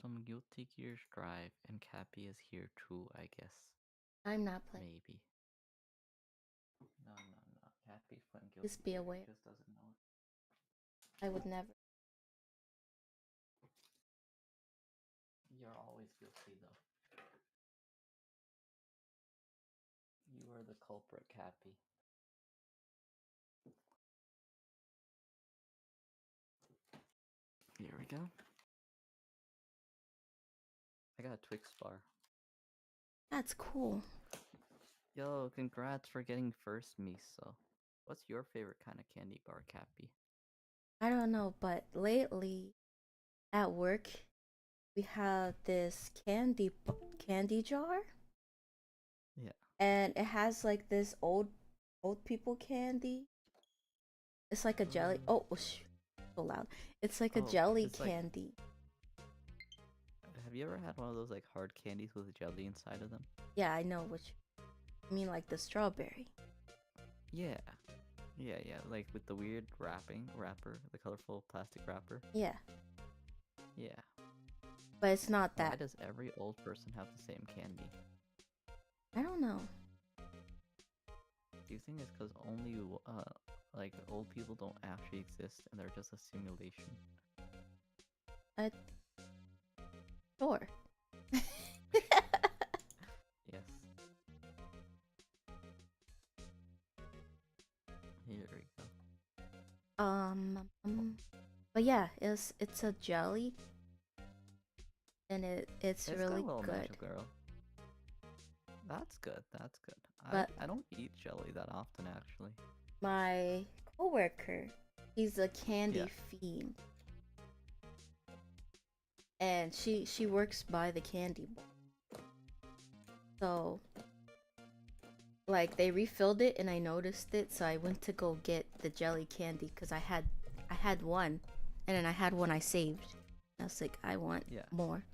some Guilty Gears Drive, and Cappy is here too, I guess. I'm not playing. Maybe. No, no, no. Cappy's playing Just Guilty be Gear. aware. He just doesn't know it. I would never. You're always guilty, though. You are the culprit, Cappy. Here we go. I got a Twix bar. That's cool. Yo, congrats for getting first, Miso. What's your favorite kind of candy bar, Cappy? I don't know, but lately at work we have this candy jar, Yeah. and it has like this old people candy. It's like a jelly. Oh, whoosh, so loud. It's like a Oh, jelly it's like, candy. have you ever had one of those like hard candies with jelly inside of them? Yeah, I know what you mean, like the strawberry. Yeah. Yeah, like with the weird wrapper, the colorful plastic wrapper. Yeah, Yeah. but it's not Why that. does every old person have the same candy? I don't know. Do you think it's because only like old people don't actually exist and they're just a simulation? I Sure. Yes. Here we go. But yeah, it's a jelly, and it's It's got a really little good. magic girl. That's good. That's good. But I don't eat jelly that often actually. my coworker, he's a Yeah. candy fiend, and she works by the candy bar. So like they refilled it, and I noticed it, so I went to go get the jelly candy because I had one, and then I had one I saved. I was like, I want Yeah. more.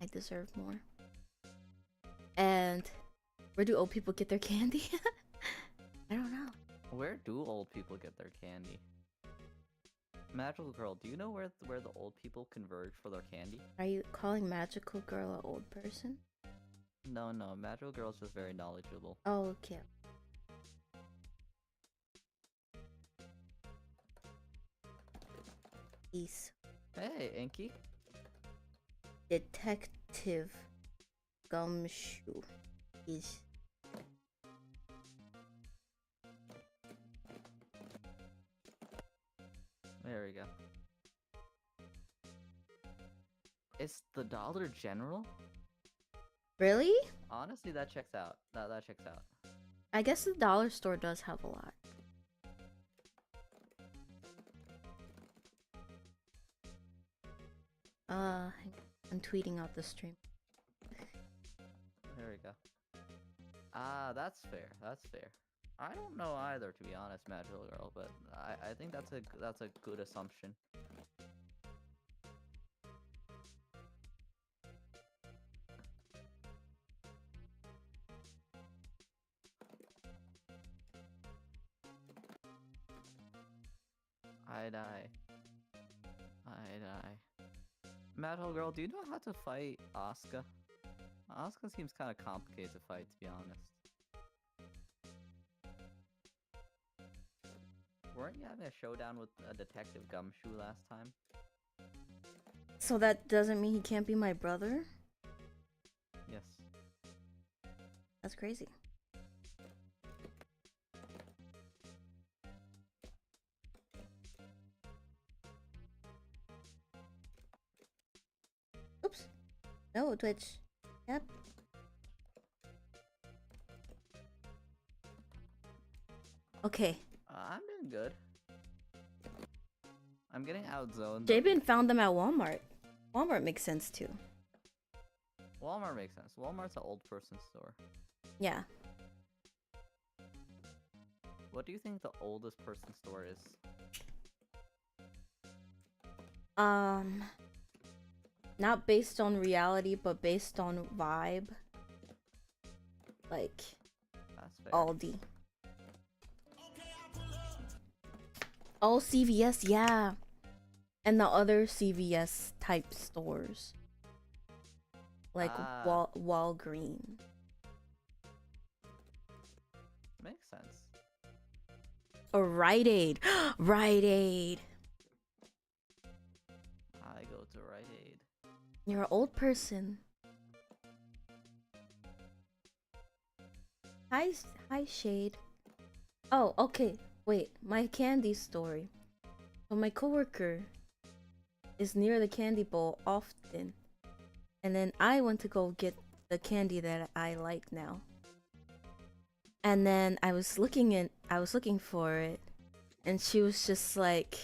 I deserve more. And where do old people get their candy? I don't know. Where do old people get their candy? Magical Girl, do you know where the old people converge for their candy? Are you calling Magical Girl an old person? No, no, Magical Girl's just very knowledgeable. Oh, okay. He's Hey, Inky. Detective Gumshoe. He's There we go. It's the Dollar General? really? Honestly, that checks out. That checks out. I guess the dollar store does have a lot. I'm tweeting out the stream. There we go. Ah, that's fair. That's fair. I don't know either, to be honest, Magical Girl, but I think that's a good assumption. I die. I die. Magical Girl, do you know how to fight Asuka? Asuka seems kind of complicated to fight, to be honest. Weren't you having a showdown with a Detective Gumshoe last time? So that doesn't mean he can't be my brother? Yes. That's crazy. Oops. No, Twitch. Yep. Okay. I'm doing good. I'm getting outzoned. Jabin found them at Walmart. Walmart makes sense too. Walmart makes sense. Walmart's an old person store. Yeah. What do you think the oldest person store is? Not based on reality, but based on vibe. Like That's fair. Aldi. Oh, CVS, yeah. And the other CVS type stores. like Ah. Walgreen. Makes sense. Or Rite Aid. Rite Aid. I go to Rite Aid. You're an old person. Hi, Shade. Oh, okay. Wait, my candy story. So my coworker is near the candy bowl often, and then I went to go get the candy that I like now. And then I was looking for it, and she was just like,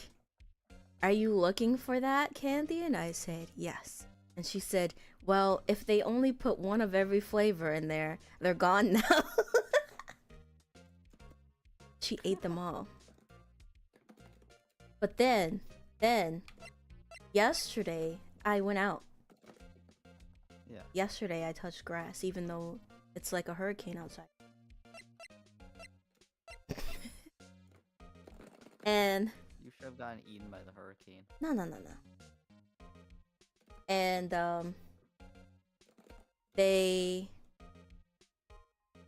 "Are you looking for that candy?" And I said, "Yes." And she said, "Well, if they only put one of every flavor in there, they're gone now." She ate them all. But then, yesterday, I went out. Yeah. Yesterday, I touched grass, even though it's like a hurricane outside. And You should have gotten eaten by the hurricane. no. And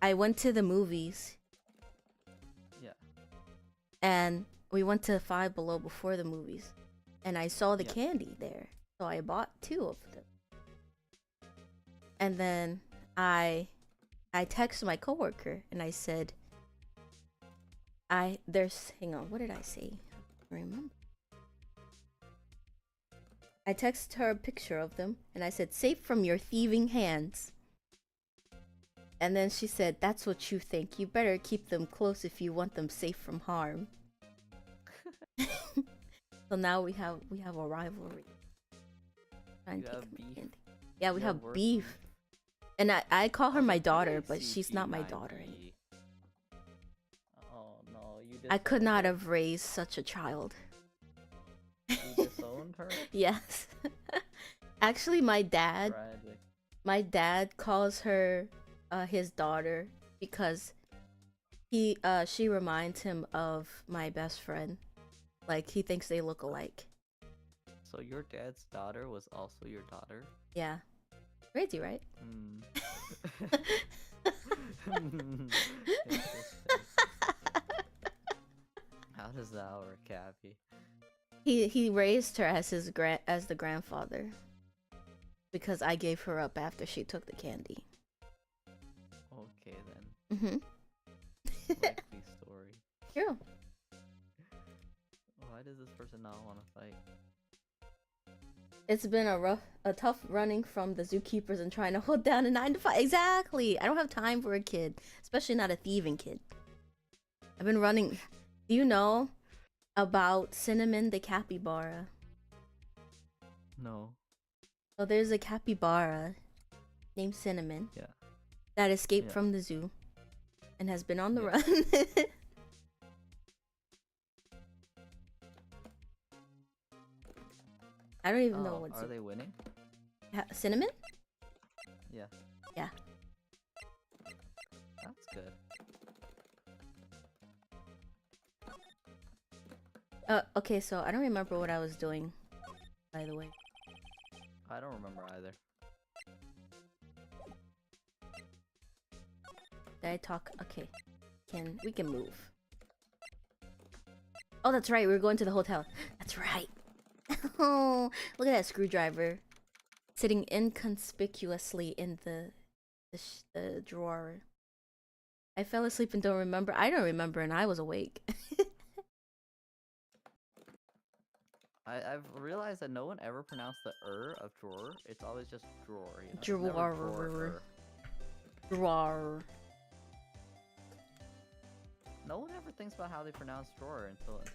I went to the movies. Yeah. And we went to Five Below before the movies, and I saw the Yeah. candy there, so I bought 2 of them. And then I texted my coworker and I said, hang on, what did I say? I don't remember. I texted her a picture of them and I said, "Safe from your thieving hands." And then she said, "That's what you think. You better keep them close if you want them safe from harm." So now we have a rivalry. Trying You to have take my beef? candy. Yeah, we You have have worse beef. And I call her Also, my daughter, but PACP she's not my 9B. daughter anymore. Oh no, you I could not disowned have raised such a child. her? You disowned her? Yes. Actually, my dad Tragic. calls her his daughter because she reminds him of my best friend. Like, he thinks they look alike. So your dad's daughter was also your daughter? Yeah. Crazy, right? Interesting. How does that work, Cappy? He raised her as the grandfather because I gave her up after she took the candy. Okay then. Mhm. Likely story. True. Why does this person not want to fight? It's been a tough running from the zookeepers and trying to hold down a 9 to 5. Exactly. I don't have time for a kid, especially not a thieving kid. I've been running. Do you know about Cinnamon the capybara? No. So there's a capybara named Cinnamon. Yeah. That escaped Yeah. from the zoo and has been on the Yeah. run. I don't even know what's Are they winning? Cinnamon? Yeah. Yeah. That's good. Okay, so I don't remember what I was doing, by the way. I don't remember either. Did I talk? Okay. We can move. Oh, that's right. We were going to the hotel. That's right. Oh, look at that screwdriver sitting inconspicuously in the drawer. I fell asleep and don't remember. I don't remember, and I was awake. I've realized that no one ever pronounced the of drawer. It's always just drawer. You know? It's never Drawer. Drawer. No one ever thinks about how they pronounce drawer until a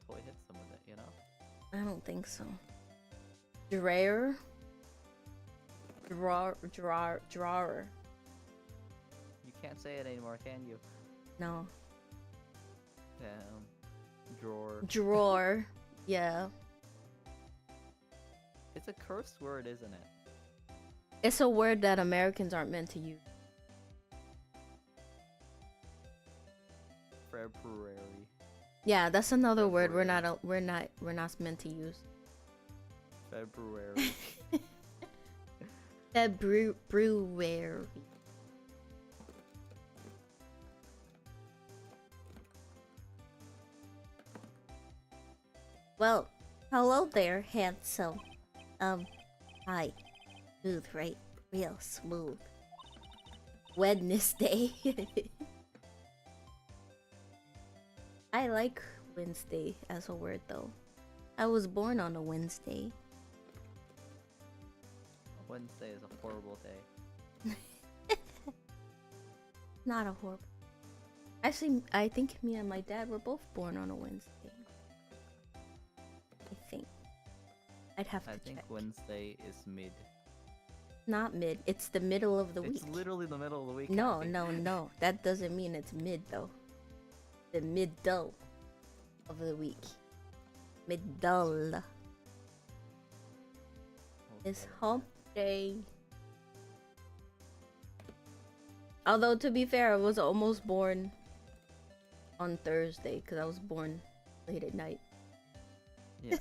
toy hits them with it. You know. I don't think so. Drawer. Drawer. You can't say it anymore, can you? No. Damn. Drawer. Drawer. Yeah. It's a cursed word, isn't it? It's a word that Americans aren't meant to use. February. Yeah, that's another word February. we're not meant to use. February. February. Well, hello there, handsome. Hi. Smooth, right? Real smooth. Wednesday. I like Wednesday as a word though. I was born on a Wednesday. Wednesday is a horrible day. Not a horrible. Actually, I think me and my dad were both born on a Wednesday. I think. I'd have to check. I think Wednesday is mid. Not mid. It's the middle of the week. It's literally the middle of the week. No, Kathy. no. That doesn't mean it's mid though. The middle of the week. Middle. It's hump day. Although to be fair, I was almost born on Thursday because I was born late at night. Yeah.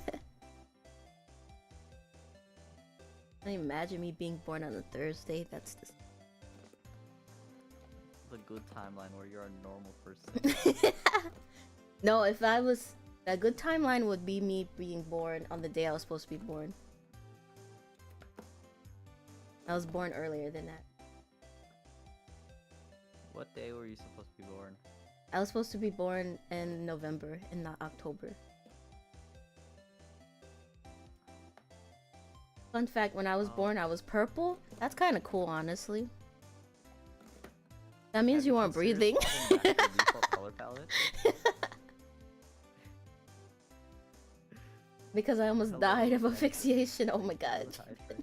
Can you imagine me being born on a Thursday? That's The good timeline where you're a normal person. No, if I was... A good timeline would be me being born on the day I was supposed to be born. I was born earlier than that. What day were you supposed to be born? I was supposed to be born in November and not October. Fun fact, when I was born, I was purple. That's kind of cool, honestly. That means you weren't breathing. Color palette? Because I almost died of asphyxiation. Oh my god. Thank you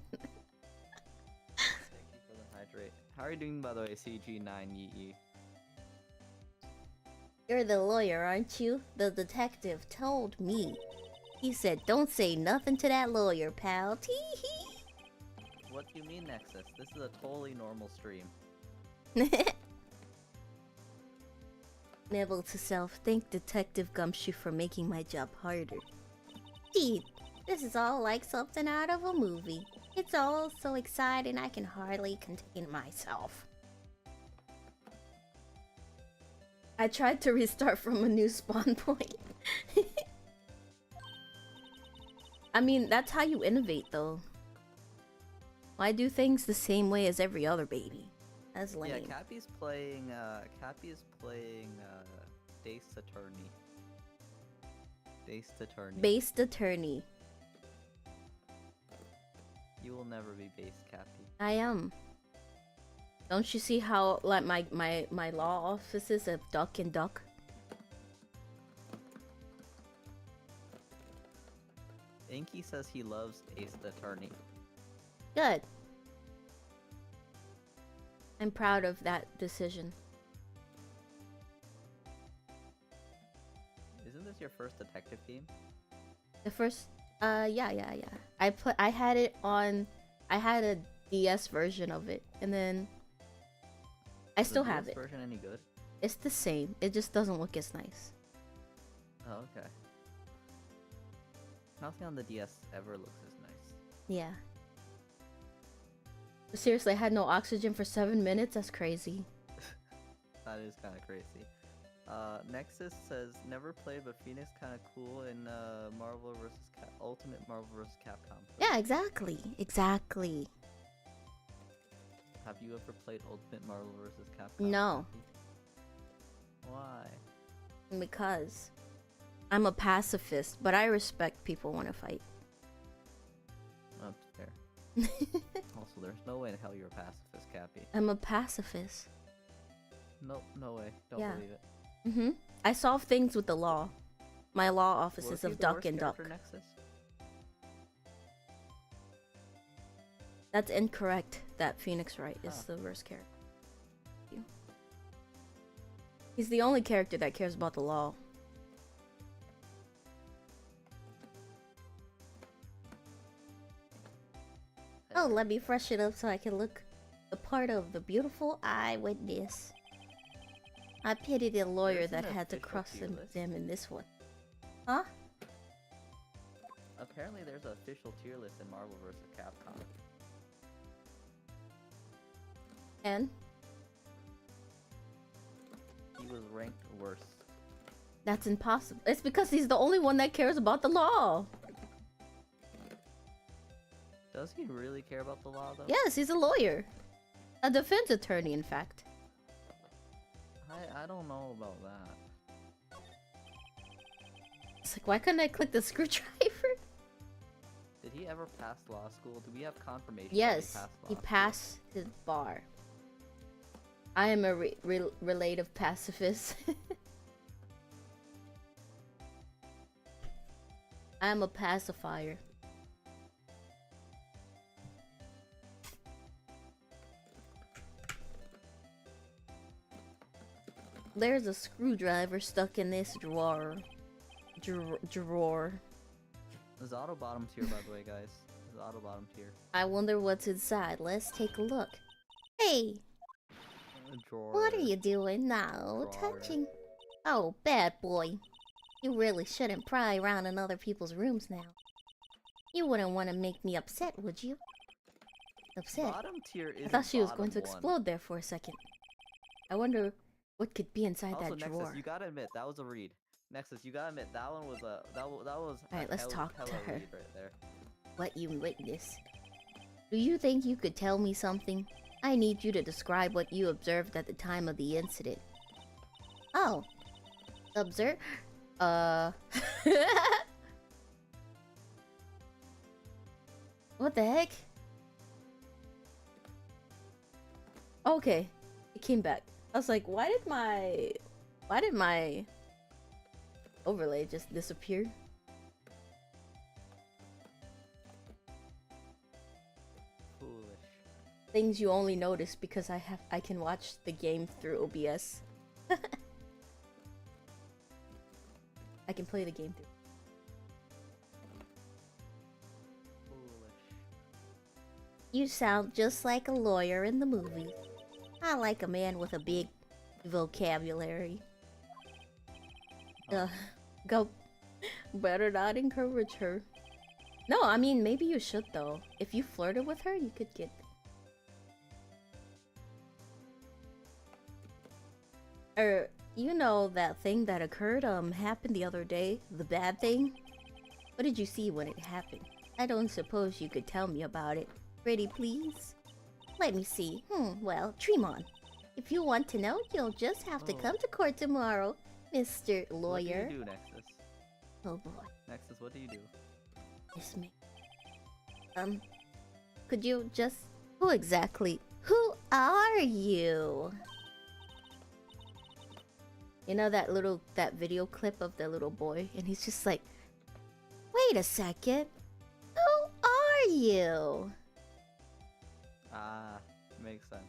for the hydrate. How are you doing, by the way, CG9EE? You're the lawyer, aren't you? The detective told me. He said, don't say nothing to that lawyer, pal. Tee-hee. What do you mean, Nexus? This is a totally normal stream. Nibble to self, thank Detective Gumshoe for making my job harder. Gee, this is all like something out of a movie. It's all so exciting I can hardly contain myself. I tried to restart from a new spawn point. I mean, that's how you innovate though. Why do things the same way as every other baby? That's lame. Yeah, Cappy's playing Dace Attorney. Based attorney. Based attorney. You will never be based, Cappy. I am. Don't you see how like my law offices of duck and duck? Inky says he loves Ace the Attorney. Good. I'm proud of that decision. Isn't this your first detective game? The first, yeah. I had it on, I had a DS version of it, and then I still have it. Is the DS version any good? It's the same. It just doesn't look as nice. Oh, okay. Nothing on the DS ever looks as nice. Yeah. But seriously, I had no oxygen for 7 minutes. That's crazy. That is kind of crazy. Nexus says never played, but Phoenix kind of cool in Marvel vs. Ultimate Marvel vs. Capcom. Yeah, exactly. Exactly. Have you ever played Ultimate Marvel vs. Capcom? No. Why? Because I'm a pacifist, but I respect people want to fight. That's fair. Also, there's no way in hell you're a pacifist, Cappy. I'm a pacifist. Nope, no way. Don't Yeah. believe it. I solve things with the law. My law office Was is he of the duck worst and duck. character, Nexus? That's incorrect. That Phoenix Wright is the worst character. He's the only character that cares about the law. Oh, let me freshen up so I can look the part of the beautiful eyewitness. I pity the lawyer There's an that had to official cross tier list. examine this one. Huh? Apparently, there's an official tier list in Marvel vs. Capcom. And He was ranked worst. that's impossible. It's because he's the only one that cares about the law. Does he really care about the law, though? Yes, he's a lawyer. A defense attorney, in fact. I don't know about that. It's like, why couldn't I click the screwdriver? Did he ever pass law school? Do we have confirmation Yes, that he he passed law passed his bar. I am a relative pacifist. I am a pacifier. There's a screwdriver stuck in this drawer. Drawer. There's auto bottom tier, by the way, guys. There's auto bottom tier. I wonder what's inside. Let's take a look. Hey, Drawer. what are you doing now? Drawer. Touching? Oh, bad boy. You really shouldn't pry around in other people's rooms now. You wouldn't want to make me upset, would you? Upset? Bottom tier is. I thought she was going to explode there for a second. I wonder what could be inside Also, that Nexus, drawer. you gotta admit that was a read. Nexus, you gotta admit that one was a that was. Alright, let's talk to her. Read right there. What you witness. Do you think you could tell me something? I need you to describe what you observed at the time of the incident. Oh. Observe? What the heck? Okay. It came back. I was like, why did my overlay just disappear? Foolish. Things you only notice because I can watch the game through OBS. I can play the game through. Foolish. You sound just like a lawyer in the movie. I like a man with a big vocabulary. Go. Better not encourage her. No, I mean, maybe you should though. If you flirted with her, you could get... you know that thing that occurred, happened the other day? The bad thing? What did you see when it happened? I don't suppose you could tell me about it. Pretty please? Let me see. Well, Tremon. If you want to know, you'll just have to come to court tomorrow, Mr. Lawyer. What do you do, Nexus? Oh boy. Nexus, what do you do? It's me. Could you just... Who exactly? Who are you? You know that video clip of the little boy? And he's just like, wait a second. Who are you? Ah, makes sense.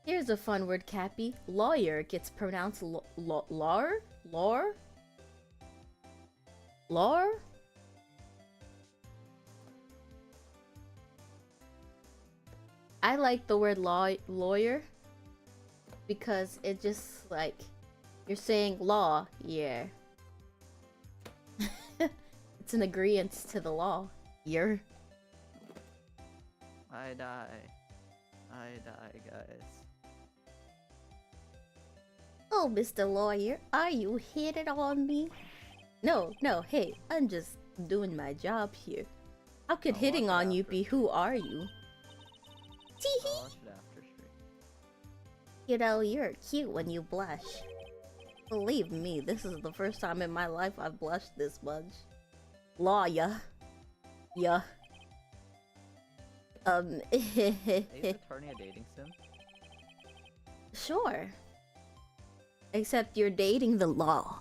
Here's a fun word, Cappy. Lawyer gets pronounced lawr? I like the word lawyer because it just like you're saying law, yeah. It's an agreement to the law. You're. I die, guys. Oh, Mr. Lawyer, are you hitting on me? No, hey, I'm just doing my job here. How could I'll hitting watch it on you after. be who are you? I'll Teehee! watch it after stream. You know, you're cute when you blush. Believe me, this is the first time in my life I've blushed this much. Lawyer. Yeah. Is attorney a dating sim? Sure. Except you're dating the law.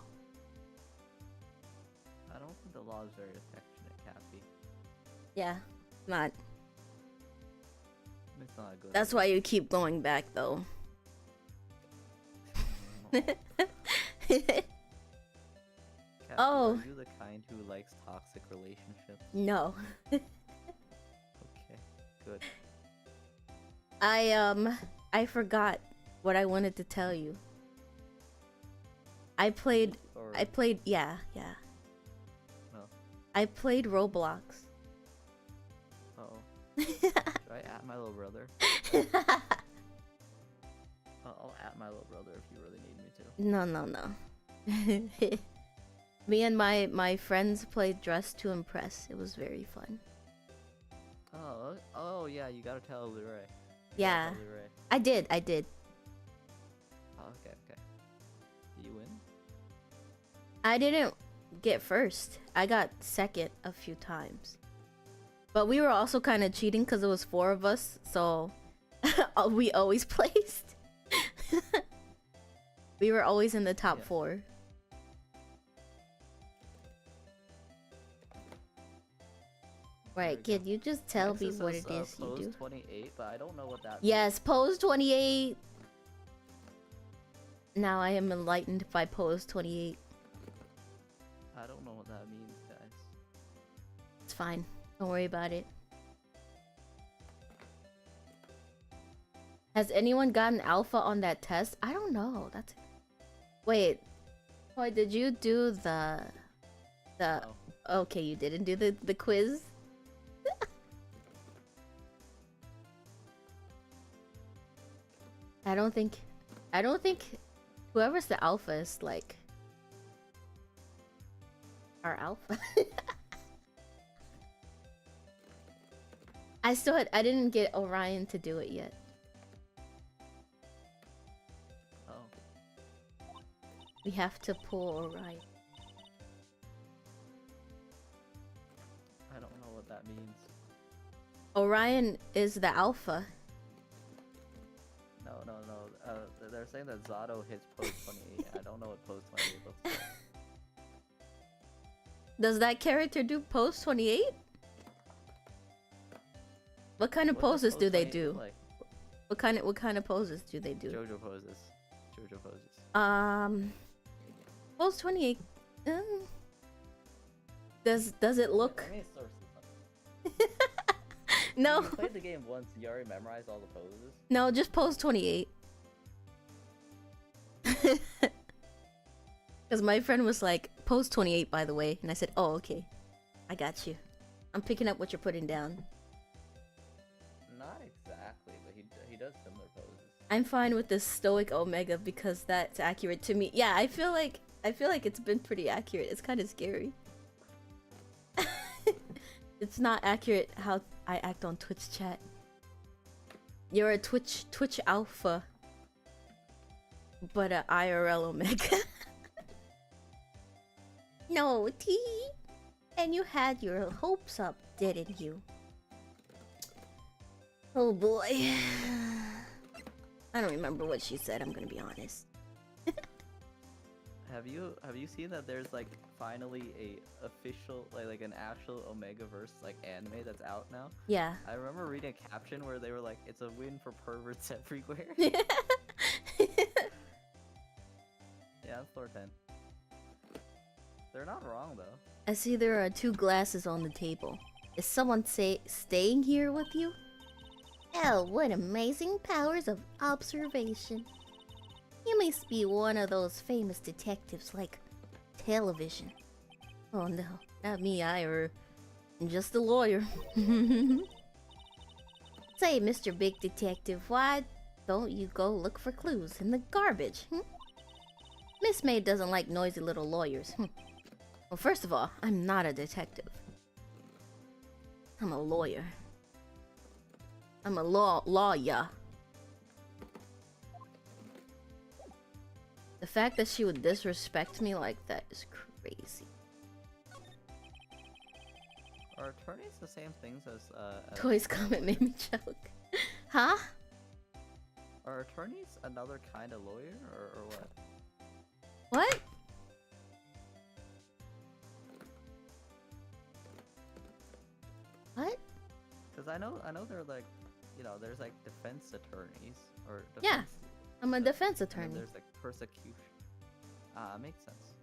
I don't think the law is very affectionate, Cappy. Yeah, not. It's not a good. That's why you keep going back, though. Cappy, Oh. Are you the kind who likes toxic relationships? No. Okay, good. I forgot what I wanted to tell you. I played, yeah. No. I played Roblox. Uh oh. Should I at my little brother? I'll at my little brother if you really need me to. No, no, no. Me and my friends played Dress to Impress. It was very fun. Oh yeah, you gotta tell Luray. Yeah, Tell Luray. I did. Oh, okay. Did you win? I didn't get first. I got second a few times. But we were also kind of cheating because it was 4 of us, so we always placed. We were always in the top 4. Right, kid, you just tell me what it is you do. Pose 28, but I don't know what that means. Yes, pose 28. Now I am enlightened by pose 28. I don't know what that means, guys. It's fine. Don't worry about it. Has anyone gotten alpha on that test? I don't know. That's... Wait. Boy, did you do the... No. Okay, you didn't do the quiz? I don't think whoever's the alpha is like our alpha. I didn't get Orion to do it yet. Oh. We have to pull Orion. I don't know what that means. Orion is the alpha. No. They're saying that Zato hits pose 28. I don't know what pose 28 looks like. Does that character do pose 28? What kind of poses do they do? Like? What kind of poses do they do? JoJo poses. Pose 28. Does it look? Let me source this up. No. You played the game once. You already memorized all the poses. No, just pose 28. Because my friend was like, pose 28 by the way. And I said, oh, okay. I got you. I'm picking up what you're putting down. Not exactly, but he does similar poses. I'm fine with this stoic Omega because that's accurate to me. Yeah, I feel like it's been pretty accurate. It's kind of scary. It's not accurate how I act on Twitch chat. You're a Twitch alpha, but a IRL Omega. No, T. And you had your hopes up, didn't you? Oh boy. I don't remember what she said, I'm gonna be honest. Have you seen that there's like finally a official like an actual Omegaverse like anime that's out now? Yeah. I remember reading a caption where they were like, "It's a win for perverts everywhere." Yeah, it's floor 10. They're not wrong though. I see there are 2 glasses on the table. Is someone staying here with you? Oh, what amazing powers of observation. You must be one of those famous detectives like television. Oh no, not me, I'm just a lawyer. Say, Mr. Big Detective, why don't you go look for clues in the garbage? Miss May doesn't like noisy little lawyers. Well, first of all, I'm not a detective. I'm a lawyer. I'm a lawyer. The fact that she would disrespect me like that is crazy. Are attorneys the same things as Toy's comment made me choke. Huh? Are attorneys another kind of lawyer or what? What? What? Because I know they're like, you know, there's like defense attorneys or defense, Yeah, I'm a defense and then attorney. there's like persecution. Makes sense.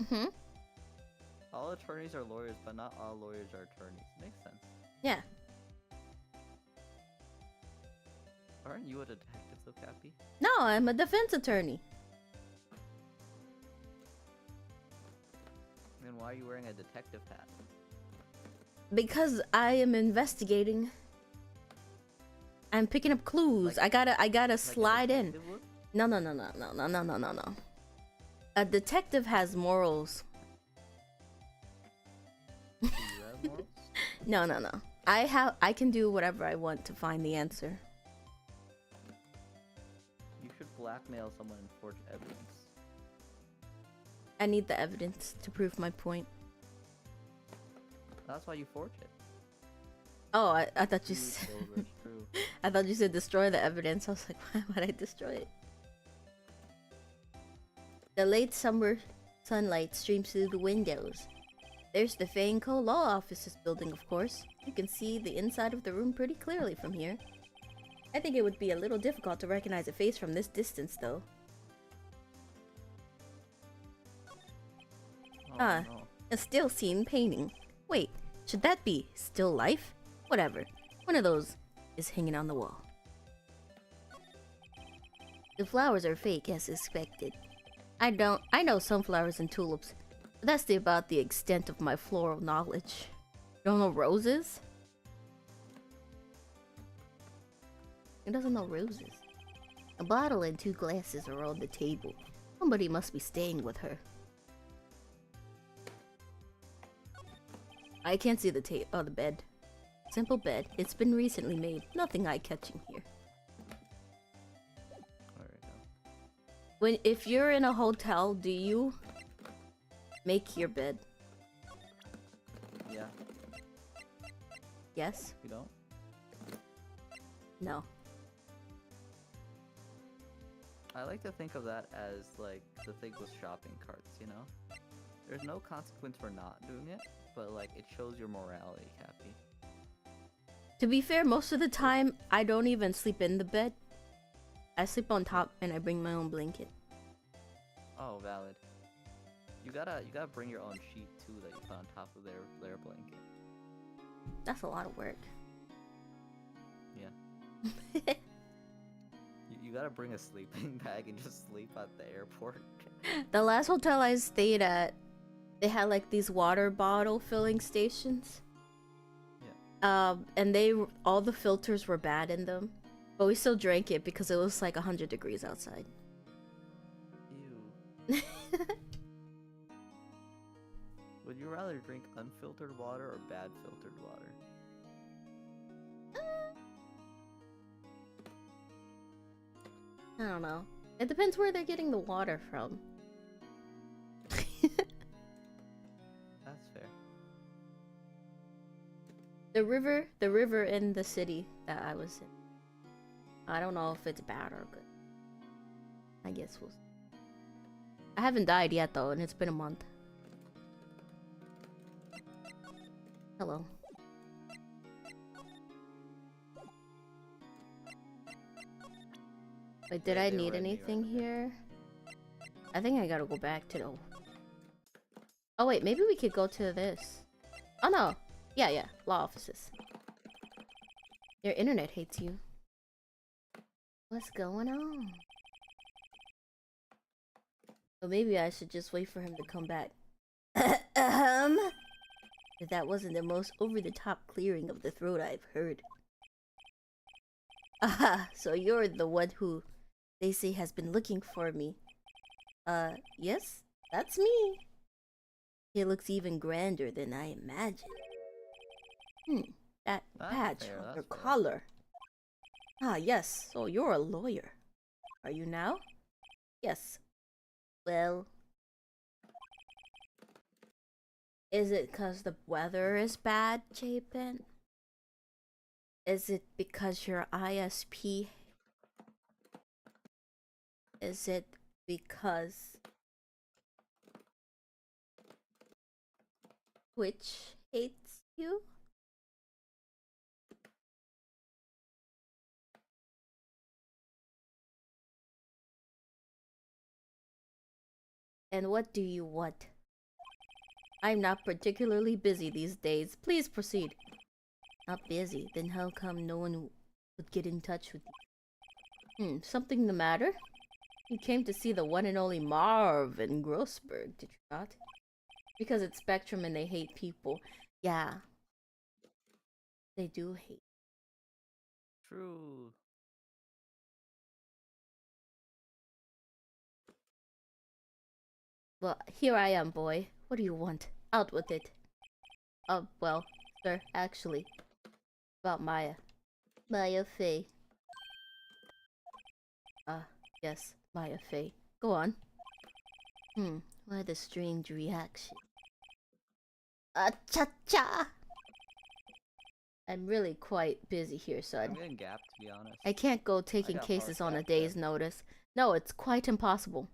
Mm-hmm. All attorneys are lawyers, but not all lawyers are attorneys. Makes sense. Yeah. Aren't you a detective though, Cappy? No, I'm a defense attorney. Then why are you wearing a detective hat? I'm picking up clues. Like- I gotta Like a slide in. detective would? No. A detective has morals. Do you have morals? No. I can do whatever I want to find the answer. You should blackmail someone and forge evidence. I need the evidence to prove my point. That's why you forge it. Oh, I thought you True, said Silver, true. I thought you said destroy the evidence. I was like, why would I destroy it? The late summer sunlight streams through the windows. There's the Fanco Law Offices building, of course. You can see the inside of the room pretty clearly from here. I think it would be a little difficult to recognize a face from this distance, though. Oh, Ah. no. A still scene painting. Wait, should that be still life? Whatever. One of those is hanging on the wall. The flowers are fake, as expected. I know sunflowers and tulips, but that's about the extent of my floral knowledge. You don't know roses? He doesn't know roses. A bottle and 2 glasses are on the table. Somebody must be staying with her. I can't see the the bed. Simple bed. It's been recently made. Nothing eye-catching here. Alright, If you're in a hotel, do you make your bed? yeah. Yes? You don't? No. I like to think of that as like the thing with shopping carts, you know? There's no consequence for not doing it, but like it shows your morality, Cappy. To be fair, most of the time, I don't even sleep in the bed. I sleep on top and I bring my own blanket. Oh, valid. You gotta bring your own sheet too that you put on top of their blanket. That's a lot of work. Yeah. You gotta bring a sleeping bag and just sleep at the airport. The last hotel I stayed at, they had like these water bottle filling stations. And all the filters were bad in them, but we still drank it because it was like 100 degrees outside. Ew. Would you rather drink unfiltered water or bad filtered water? I don't know. It depends where they're getting the water from. That's fair. The river in the city that I was in. I don't know if it's bad or good. I guess we'll see. I haven't died yet though, and it's been a month. Hello. Wait, did I need anything here? I think I gotta go back to the... Oh wait, maybe we could go to this. Oh no! Yeah, law offices. Your internet hates you. What's going on? Well, maybe I should just wait for him to come back. If that wasn't the most over-the-top clearing of the throat I've heard. Aha, so you're the one who they say has been looking for me. Yes, that's me. He looks even grander than I imagined. That That's patch fair, on that's your fair. collar. Ah, yes, so you're a lawyer. Are you now? Yes. Well... Is it 'cause the weather is bad, Chapin? Is it because your ISP? Is it because Twitch hates you? And what do you want? I'm not particularly busy these days. Please proceed. Not busy? Then how come no one would get in touch with you? Something the matter? You came to see the one and only Marvin Grossberg, did you not? Because it's Spectrum and they hate people. Yeah. They do hate. True. Well, here I am, boy. What do you want? Out with it. Well, sir, actually. About Maya. Maya Fey. Yes, Maya Fey. Go on. Why the strange reaction? Cha-cha! I'm really quite busy here, so I'm getting gapped, to be honest. I can't go taking got cases on a gapped day's there. notice. No, it's quite impossible.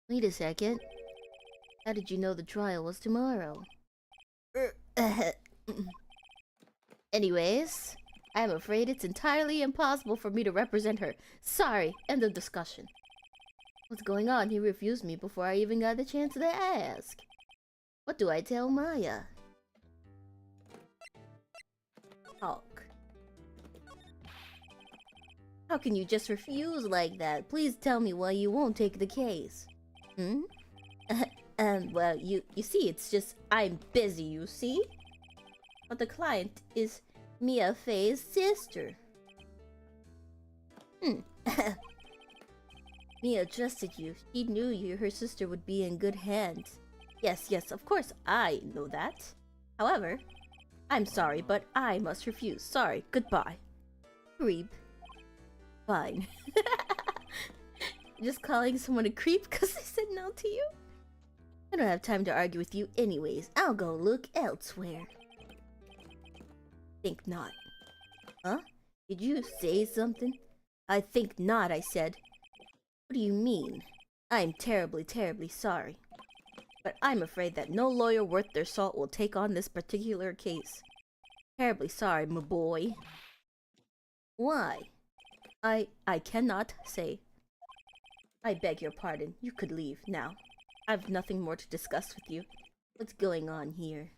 Wait a second. How did you know the trial was tomorrow? Anyways, I'm afraid it's entirely impossible for me to represent her. Sorry, end of discussion. What's going on? He refused me before I even got the chance to ask. What do I tell Maya? Talk. How can you just refuse like that? Please tell me why you won't take the case. Well, you see, it's just I'm busy, you see? But the client is Mia Fey's sister. Mia trusted you. She knew her sister would be in good hands. Yes, of course I know that. However, I'm sorry, but I must refuse. Sorry, goodbye. Creep. Fine. Just calling someone a creep because they said no to you? I don't have time to argue with you anyways. I'll go look elsewhere. Think not. Huh? Did you say something? I think not, I said. What do you mean? I'm terribly, terribly sorry. But I'm afraid that no lawyer worth their salt will take on this particular case. Terribly sorry, my boy. Why? I cannot say. I beg your pardon. You could leave now. I've nothing more to discuss with you. What's going on here?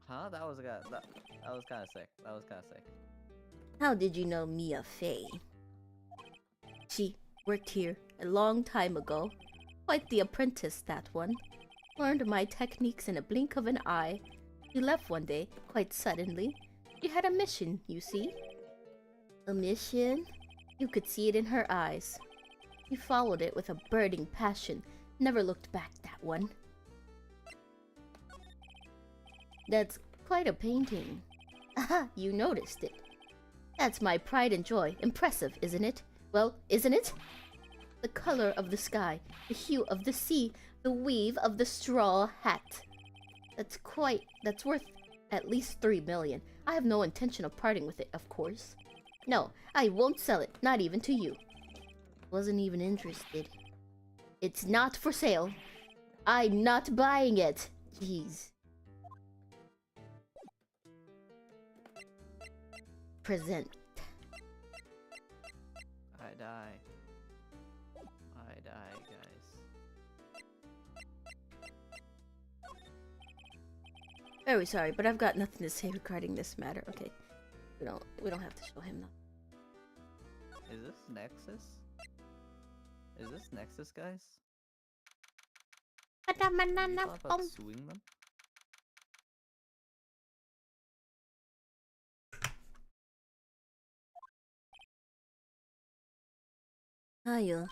Huh? That was kind of sick. That was kind of sick. How did you know Mia Fey? She worked here a long time ago. Quite the apprentice, that one. Learned my techniques in a blink of an eye. She left one day, quite suddenly. She had a mission, you see. A mission? You could see it in her eyes. She followed it with a burning passion. Never looked back, that one. That's quite a painting. Aha, you noticed it. That's my pride and joy. Impressive, isn't it? Well, isn't it? The color of the sky, the hue of the sea, the weave of the straw hat. That's worth at least 3 million. I have no intention of parting with it, of course. No, I won't sell it, not even to you. Wasn't even interested. It's not for sale. I'm not buying it. Jeez. Present. I die. I die, guys. Very sorry, but I've got nothing to say regarding this matter. Okay, we don't have to show him now. Is this Nexus? Is this Nexus, guys? Have you thought about suing them? Hiya.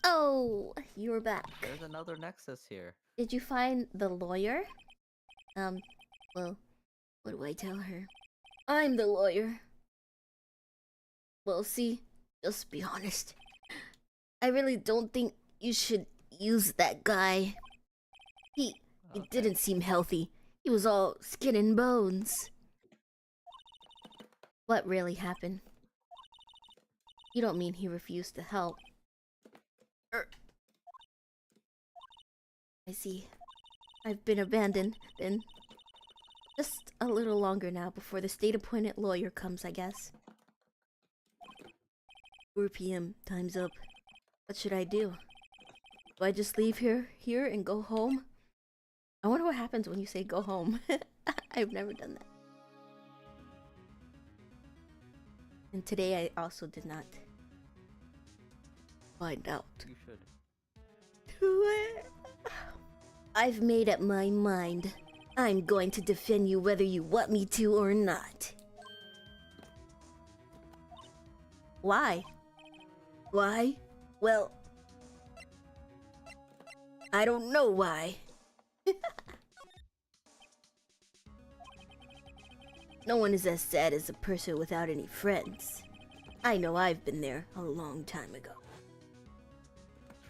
Oh, you're back. There's another Nexus here. Did you find the lawyer? Well, what do I tell her? I'm the lawyer. Well, see, just be honest. I really don't think you should use that guy. He didn't seem healthy. He was all skin and bones. What really happened? You don't mean he refused to help? I see. I've been abandoned, then. Just a little longer now before the state-appointed lawyer comes, I guess. 4 p.m. Time's up. What should I do? Do I just leave here and go home? I wonder what happens when you say go home. I've never done that. And today I also did not find out. You should. I've made up my mind. I'm going to defend you whether you want me to or not. Why? Why? Well, I don't know why. No one is as sad as a person without any friends. I know I've been there a long time ago.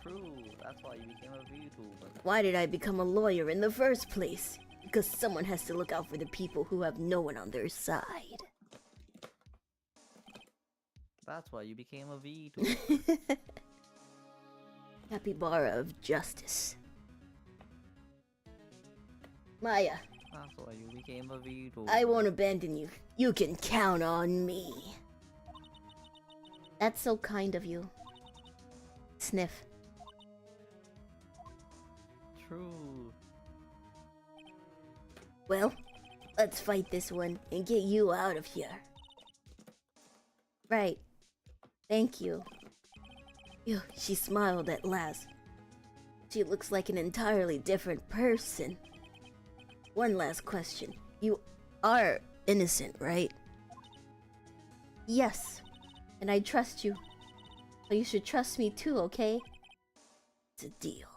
True, that's why you became a VTuber. Why did I become a lawyer in the first place? Because someone has to look out for the people who have no one on their side. That's why you became a VTuber. Capybara of Justice. Maya, That's why you became a VTuber. I won't abandon you. You can count on me. That's so kind of you. Sniff. True. Well, let's fight this one and get you out of here. Right. Thank you. Phew, she smiled at last. She looks like an entirely different person. One last question. You are innocent, right? Yes. And I trust you. But you should trust me too, okay? It's a deal.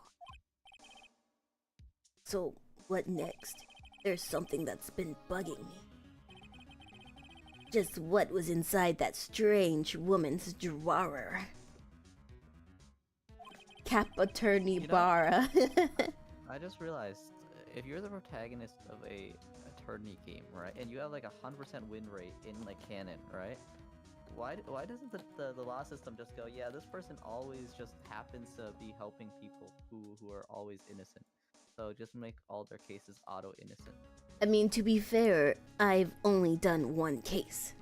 So, what next? There's something that's been bugging me. Just what was inside that strange woman's drawer? Capybara. I just realized, if you're the protagonist of a attorney game, right, and you have like 100% win rate in like canon, right? Why doesn't the law system just go, yeah, this person always just happens to be helping people who are always innocent, so just make all their cases auto innocent? I mean, to be fair, I've only done one case.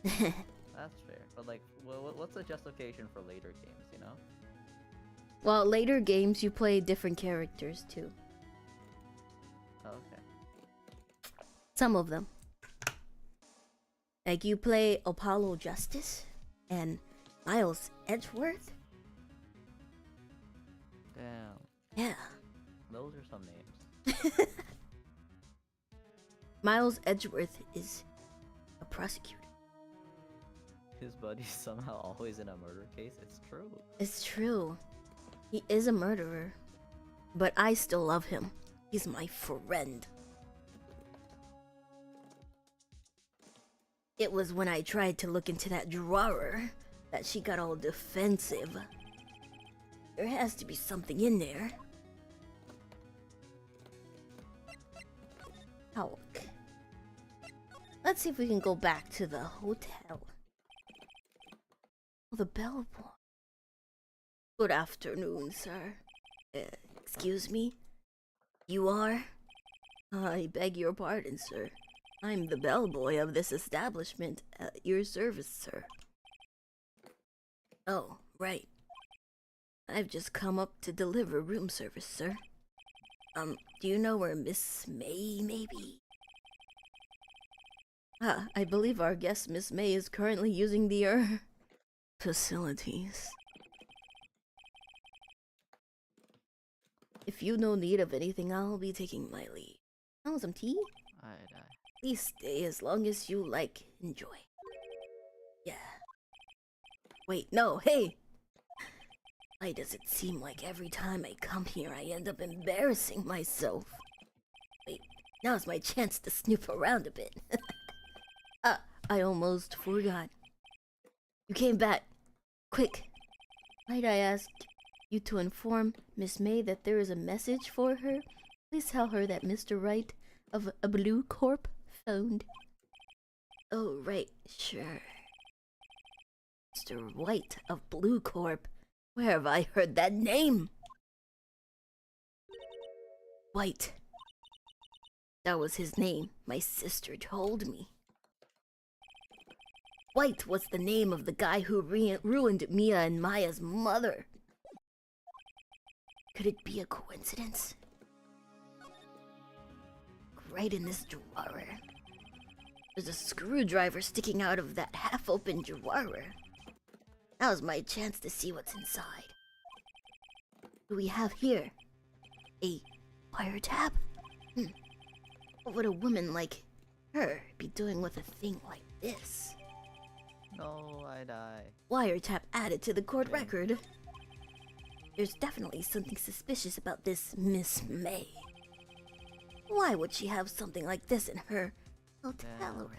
That's fair, but like, what's the justification for later games, you know? Well, later games you play different characters too. Okay. Some of them. Like you play Apollo Justice and Miles Edgeworth. Damn. Yeah. Those are some names. Miles Edgeworth is a prosecutor. His buddy's somehow always in a murder case. It's true. It's true. He is a murderer. But I still love him. He's my friend. It was when I tried to look into that drawer that she got all defensive. There has to be something in there. Oh, okay. Let's see if we can go back to the hotel. Oh, the bellboy. Good afternoon, sir. Excuse me? You are? I beg your pardon, sir. I'm the bellboy of this establishment at your service, sir. Oh, right. I've just come up to deliver room service, sir. Do you know where Miss May may be? I believe our guest, Miss May, is currently using the, facilities. If you no need of anything, I'll be taking my leave. Oh, some tea? Please stay as long as you like. Enjoy. Yeah. Wait, no, hey! Why does it seem like every time I come here I end up embarrassing myself? Wait, now's my chance to snoop around a bit. I almost forgot. You came back. Quick. Might I ask you to inform Miss May that there is a message for her? Please tell her that Mr. Wright of a Blue Corp phoned. Oh, right, sure. Mr. White of Blue Corp? Where have I heard that name? White. That was his name, my sister told me. White was the name of the guy who ruined Mia and Maya's mother. Could it be a coincidence? Right in this drawer. There's a screwdriver sticking out of that half-open drawer. Now's my chance to see what's inside. What do we have here? A wiretap? What would a woman like her be doing with a thing like this? No, I die. Wiretap added to the court Okay. record. There's definitely something suspicious about this Miss May. Why would she have something like this in her hotel Yeah. room?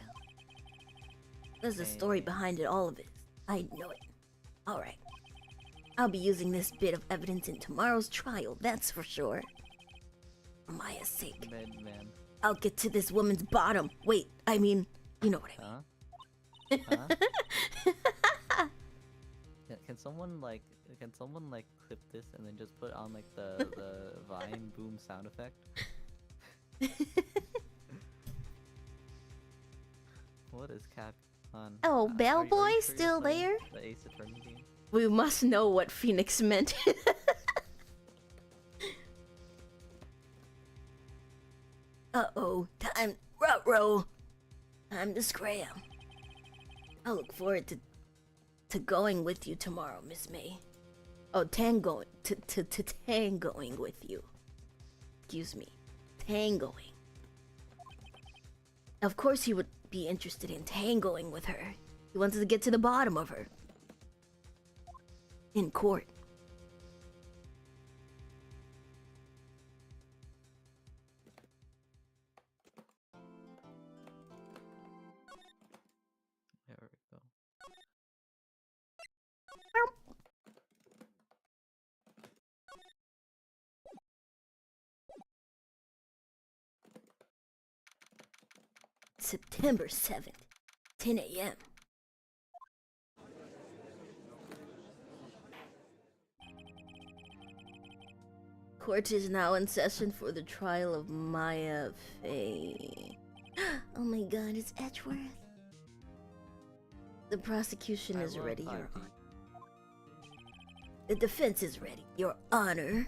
There's a story behind it, all of it. I know it. Alright. I'll be using this bit of evidence in tomorrow's trial, that's for sure. For Maya's sake. Man. I'll get to this woman's bottom. Wait, I mean, you know what I mean. Huh? Can someone like clip this and then just put on like the Vine boom sound effect? What is Cap on? Oh, Are Bellboy you sure still you're playing there? The Ace Attorney game? We must know what Phoenix meant. Uh-oh, time, ruh-roh. Time to scram. I look forward to going with you tomorrow, Miss May. Oh, tangoing with you. Excuse me. Tangoing. Of course he would be interested in tangoing with her. He wants to get to the bottom of her. In court. There we go. September 7th, 10 a.m. Court is now in session for the trial of Maya Fey. Oh my god, it's Edgeworth. The prosecution is ready, Your Honor. The defense is ready, Your Honor.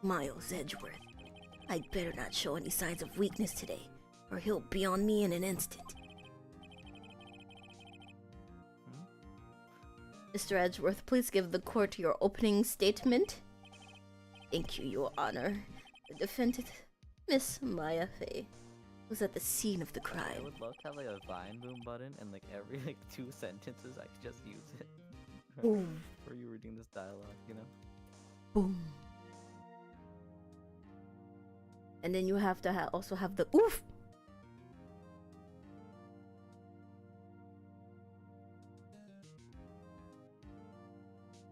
Miles Edgeworth. I'd better not show any signs of weakness today, or he'll be on me in an instant. Mr. Edgeworth, please give the court your opening statement. Thank you, Your Honor. The defendant, Miss Maya Fey, was at the scene of the crime. I would love to have like a Vine boom button and like every like 2 sentences I could just use it. Boom. For you reading this dialogue, you know? Boom. And then you have to also have the oof.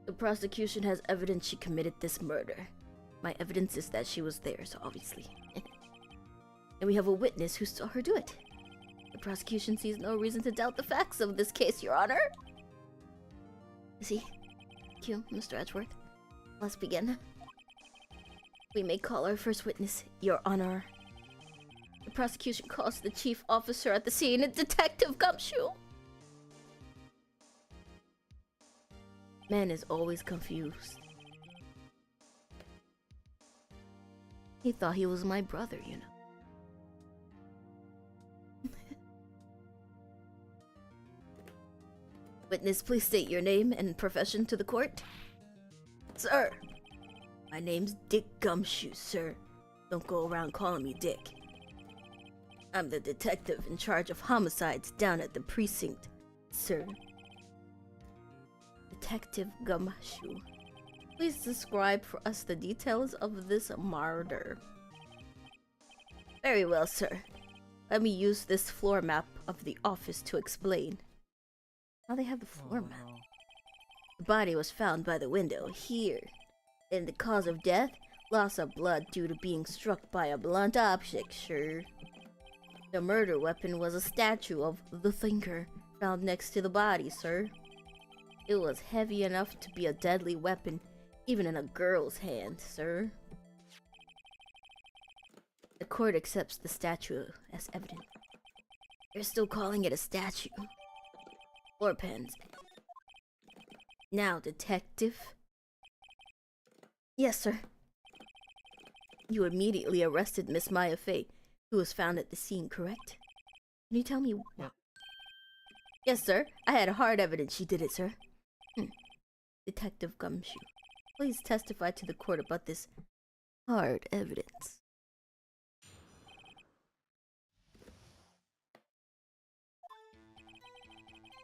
The prosecution has evidence she committed this murder. My evidence is that she was there, so obviously. And we have a witness who saw her do it. The prosecution sees no reason to doubt the facts of this case, Your Honor. See? Thank you, Mr. Edgeworth. Let's begin. We may call our first witness, Your Honor. The prosecution calls the chief officer at the scene, Detective Gumshoe. Man is always confused. He thought he was my brother, you know. Witness, please state your name and profession to the court. Sir, my name's Dick Gumshoe, sir. Don't go around calling me Dick. I'm the detective in charge of homicides down at the precinct, sir. Detective Gumshoe, please describe for us the details of this murder. Very well, sir. Let me use this floor map of the office to explain. Now they have the floor map. No. The body was found by the window here. And the cause of death? Loss of blood due to being struck by a blunt object, sure. The murder weapon was a statue of the Thinker found next to the body, sir. It was heavy enough to be a deadly weapon, even in a girl's hand, sir. The court accepts the statue as evidence. They're still calling it a statue. Floor pens. Now, detective. Yes, sir. You immediately arrested Miss Maya Fey, who was found at the scene, correct? Can you tell me why? Yep. Yes, sir. I had hard evidence she did it, sir. Detective Gumshoe, please testify to the court about this hard evidence.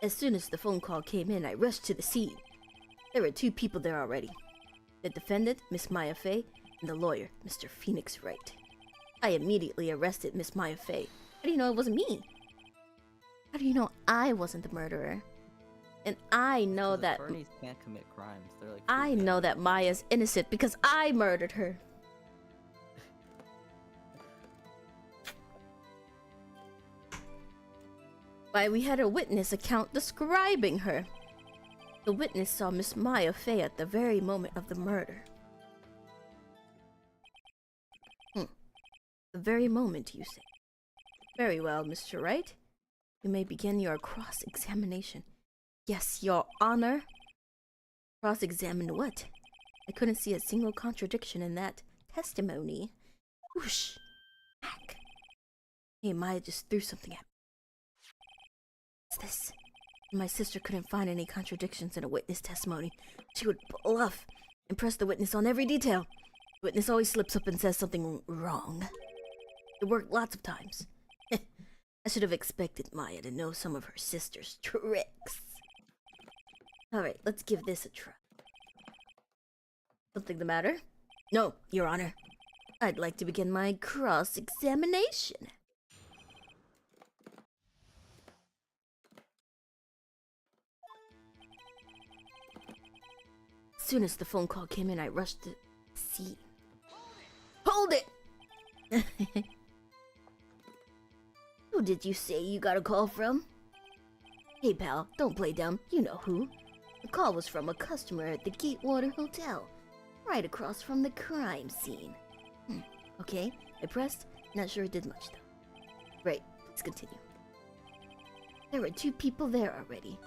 As soon as the phone call came in, I rushed to the scene. There were 2 people there already. The defendant, Miss Maya Fey, and the lawyer, Mr. Phoenix Wright. I immediately arrested Miss Maya Fey. How do you know it wasn't me? How do you know I wasn't the murderer? And I know that attorneys can't commit crimes. They're like I know that Maya's innocent because I murdered her. Why, we had a witness account describing her. The witness saw Miss Maya Fey at the very moment of the murder. The very moment, you say? Very well, Mr. Wright. You may begin your cross-examination. Yes, Your Honor. Cross-examine what? I couldn't see a single contradiction in that testimony. Whoosh! Hack! Hey, Maya just threw something at me. What's this? My sister couldn't find any contradictions in a witness testimony. She would bluff and press the witness on every detail. The witness always slips up and says something wrong. It worked lots of times. I should have expected Maya to know some of her sister's tricks. Alright, let's give this a try. Something the matter? No, Your Honor. I'd like to begin my cross-examination. As soon as the phone call came in, I rushed to see. Hold it! Who did you say you got a call from? Hey pal, don't play dumb. You know who. The call was from a customer at the Gatewater Hotel, right across from the crime scene. Okay, I pressed. Not sure it did much though. Right, let's continue. There were 2 people there already.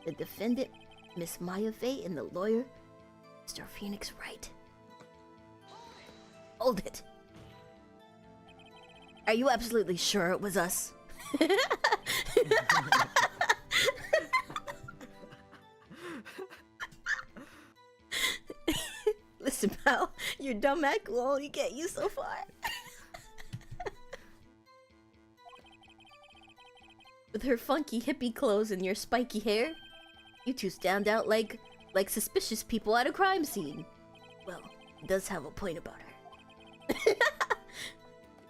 The defendant, Miss Maya Fey, and the lawyer, Mr. Phoenix Wright. Hold it. Are you absolutely sure it was us? Listen, pal, your dumb act will only get you so far. With her funky hippie clothes and your spiky hair, you 2 stand out like suspicious people at a crime scene. Well, he does have a point about her.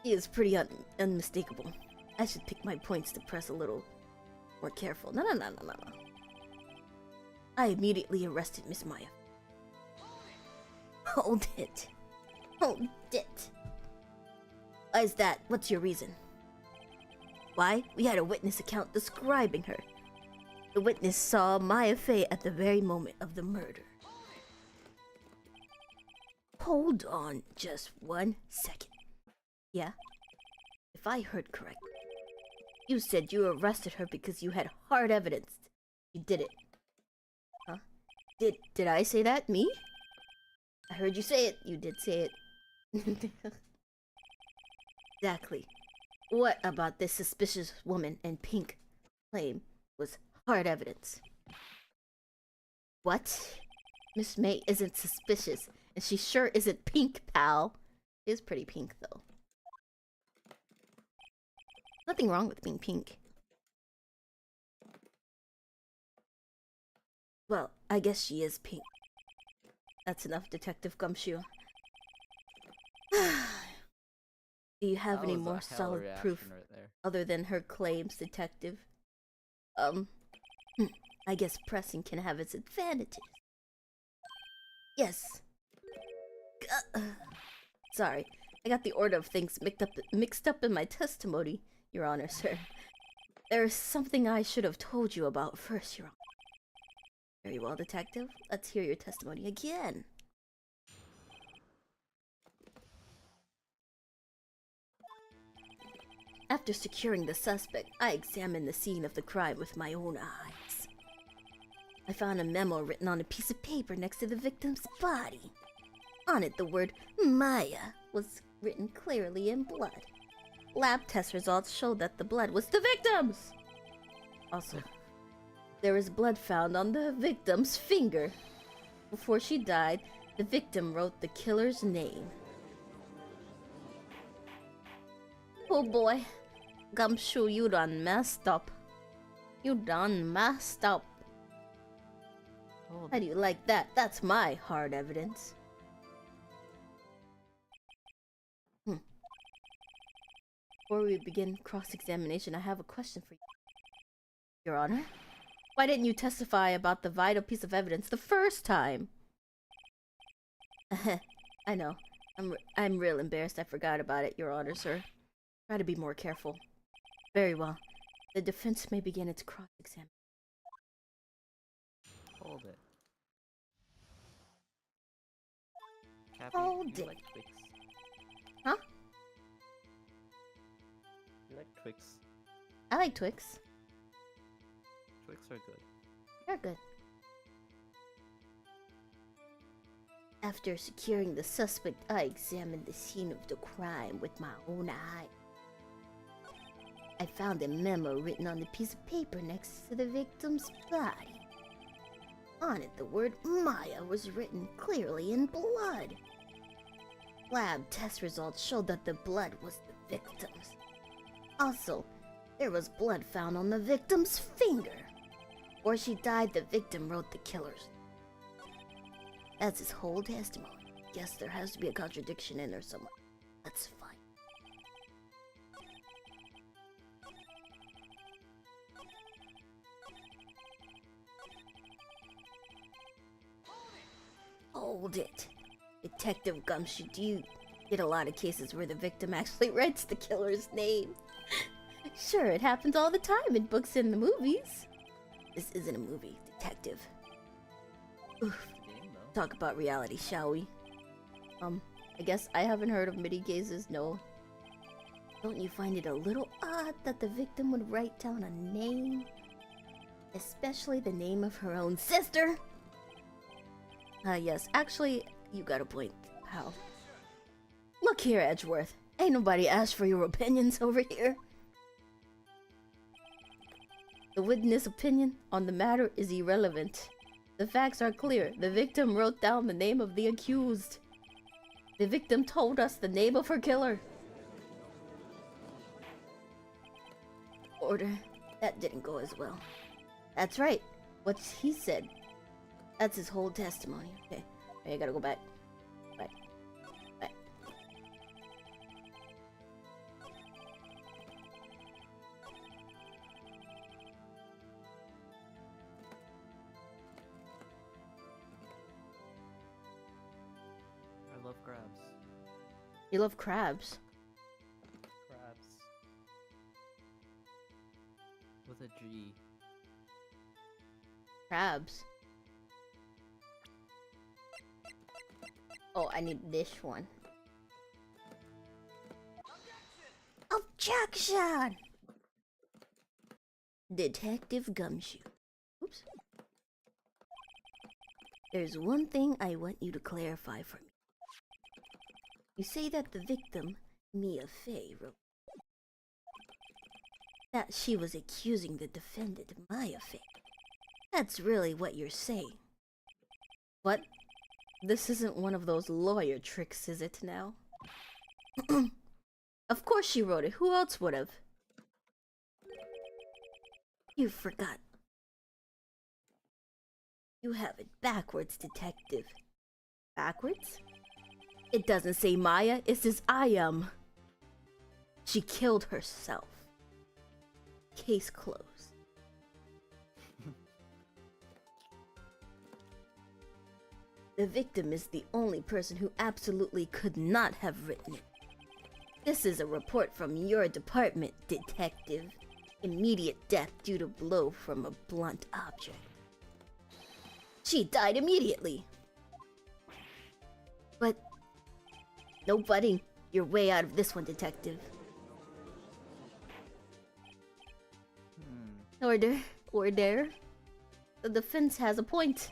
She is pretty unmistakable. I should pick my points to press a little more careful. No. I immediately arrested Miss Maya. Hold it. Hold it. Why is that? What's your reason? Why? We had a witness account describing her. The witness saw Maya Fey at the very moment of the murder. Hold on just 1 second. Yeah? If I heard correctly, you said you arrested her because you had hard evidence. You did it. Huh? Did I say that? Me? I heard you say it. You did say it. Exactly. What about this suspicious woman in pink claim was hard evidence? What? Miss May isn't suspicious, and she sure isn't pink, pal. She is pretty pink, though. Nothing wrong with being pink. Well, I guess she is pink. That's enough, Detective Gumshoe. Do you have any more solid proof other than her claims, Detective? I guess pressing can have its advantages. Yes. Sorry, I got the order of things mixed up in my testimony, Your Honor, sir. There's something I should have told you about first, Your Honor. Very well, Detective. Let's hear your testimony again. After securing the suspect, I examined the scene of the crime with my own eyes. I found a memo written on a piece of paper next to the victim's body. On it, the word Maya was written clearly in blood. Lab test results showed that the blood was the victim's! Also, there was blood found on the victim's finger. Before she died, the victim wrote the killer's name. Oh boy, Gumshoe, you done messed up. You done messed up. Hold How do you like that? That's my hard evidence. Before we begin cross-examination, I have a question for you, Your Honor. Why didn't you testify about the vital piece of evidence the first time? I know. I'm real embarrassed I forgot about it, Your Honor, sir. Try to be more careful. Very well. The defense may begin its cross-examination. Hold it. Cappy, Hold do you it. like Twix? Huh? You like Twix? I like Twix. Twix are good. They're good. After securing the suspect, I examined the scene of the crime with my own eye. I found a memo written on the piece of paper next to the victim's body. On it, the word Maya was written clearly in blood. Lab test results showed that the blood was the victim's. Also, there was blood found on the victim's finger. Before she died, the victim wrote the killer's. That's his whole testimony. Guess there has to be a contradiction in there somewhere. That's fine. Hold it. Detective Gumshoe, do you get a lot of cases where the victim actually writes the killer's name? Sure, it happens all the time in books and the movies. This isn't a movie, detective. Oof. Talk about reality, shall we? I guess I haven't heard of many cases, no. Don't you find it a little odd that the victim would write down a name? Especially the name of her own sister? Yes, actually, you got a point, pal. Look here, Edgeworth. Ain't nobody asked for your opinions over here. The witness' opinion on the matter is irrelevant. The facts are clear. The victim wrote down the name of the accused. The victim told us the name of her killer. Order. That didn't go as well. That's right. What he said. That's his whole testimony. Okay. I gotta go back. Back. Back. I love crabs. You love crabs? Crabs. With a G. Crabs. Oh, I need this one. Objection! Detective Gumshoe. Oops. There's one thing I want you to clarify for me. You say that the victim, Mia Fey, wrote that she was accusing the defendant, Maya Fey. That's really what you're saying. What? This isn't one of those lawyer tricks, is it now? Of course she wrote it. Who else would have? You forgot. You have it backwards, detective. Backwards? It doesn't say Maya, it says I am. She killed herself. Case closed. The victim is the only person who absolutely could not have written it. This is a report from your department, detective. Immediate death due to blow from a blunt object. She died immediately. But no budding. You're way out of this one, detective. Order. Order. The defense has a point.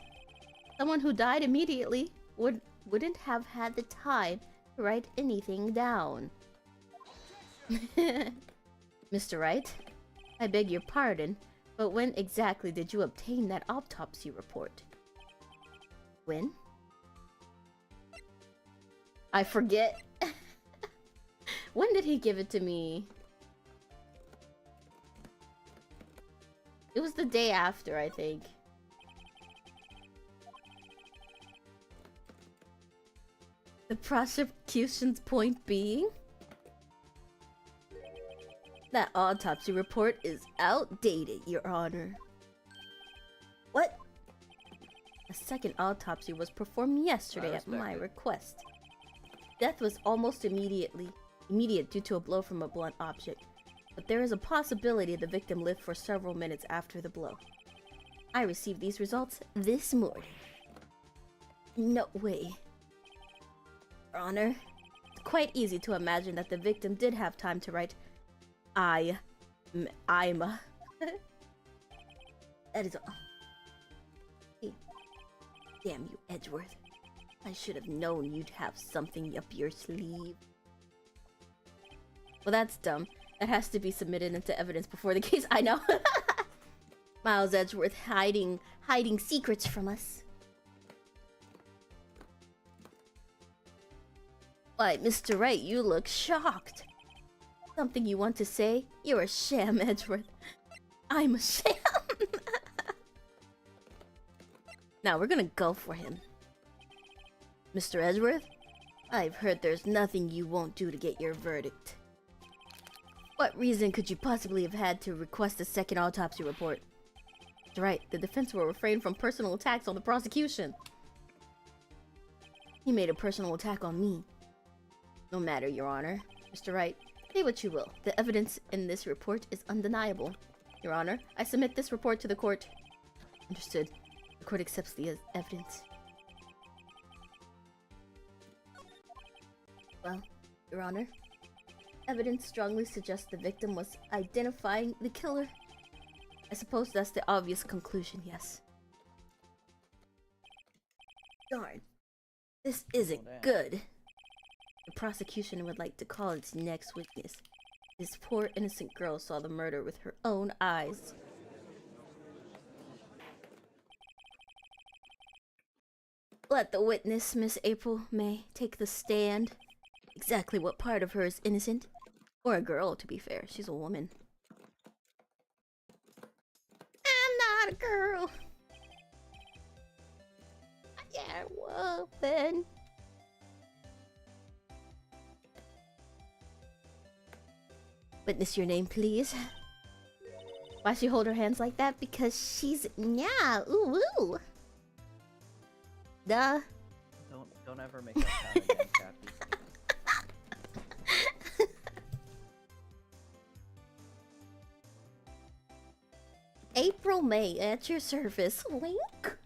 Someone who died immediately wouldn't have had the time to write anything down. Mr. Wright, I beg your pardon, but when exactly did you obtain that autopsy report? When? I forget. When did he give it to me? It was the day after, I think. The prosecution's point being that autopsy report is outdated, Your Honor. What? A second autopsy was performed yesterday at my request. Death was almost immediate due to a blow from a blunt object, but there is a possibility the victim lived for several minutes after the blow. I received these results this morning. No way. Your Honor, it's quite easy to imagine that the victim did have time to write I'm that is all. Hey. Damn you, Edgeworth. I should have known you'd have something up your sleeve. Well, that's dumb. That has to be submitted into evidence before the case. I know. Miles Edgeworth hiding secrets from us. Why, Mr. Wright, you look shocked. Something you want to say? You're a sham, Edgeworth. I'm a sham. Now we're gonna go for him. Mr. Edgeworth, I've heard there's nothing you won't do to get your verdict. What reason could you possibly have had to request a second autopsy report? That's right, the defense will refrain from personal attacks on the prosecution. He made a personal attack on me. No matter, Your Honor. Mr. Wright, say what you will. The evidence in this report is undeniable. Your Honor, I submit this report to the court. Understood. The court accepts the evidence. Well, Your Honor, evidence strongly suggests the victim was identifying the killer. I suppose that's the obvious conclusion, yes. Darn. This isn't good. The prosecution would like to call its next witness. This poor innocent girl saw the murder with her own eyes. Let the witness, Miss April May, take the stand. Exactly what part of her is innocent? Or a girl, to be fair. She's a woman. I'm not a girl. Yeah, well then. Witness your name, please. Why she hold her hands like that? Because she's ooh woo. Duh. Don't ever make that sound again, Cappy. April May at your service. Wink.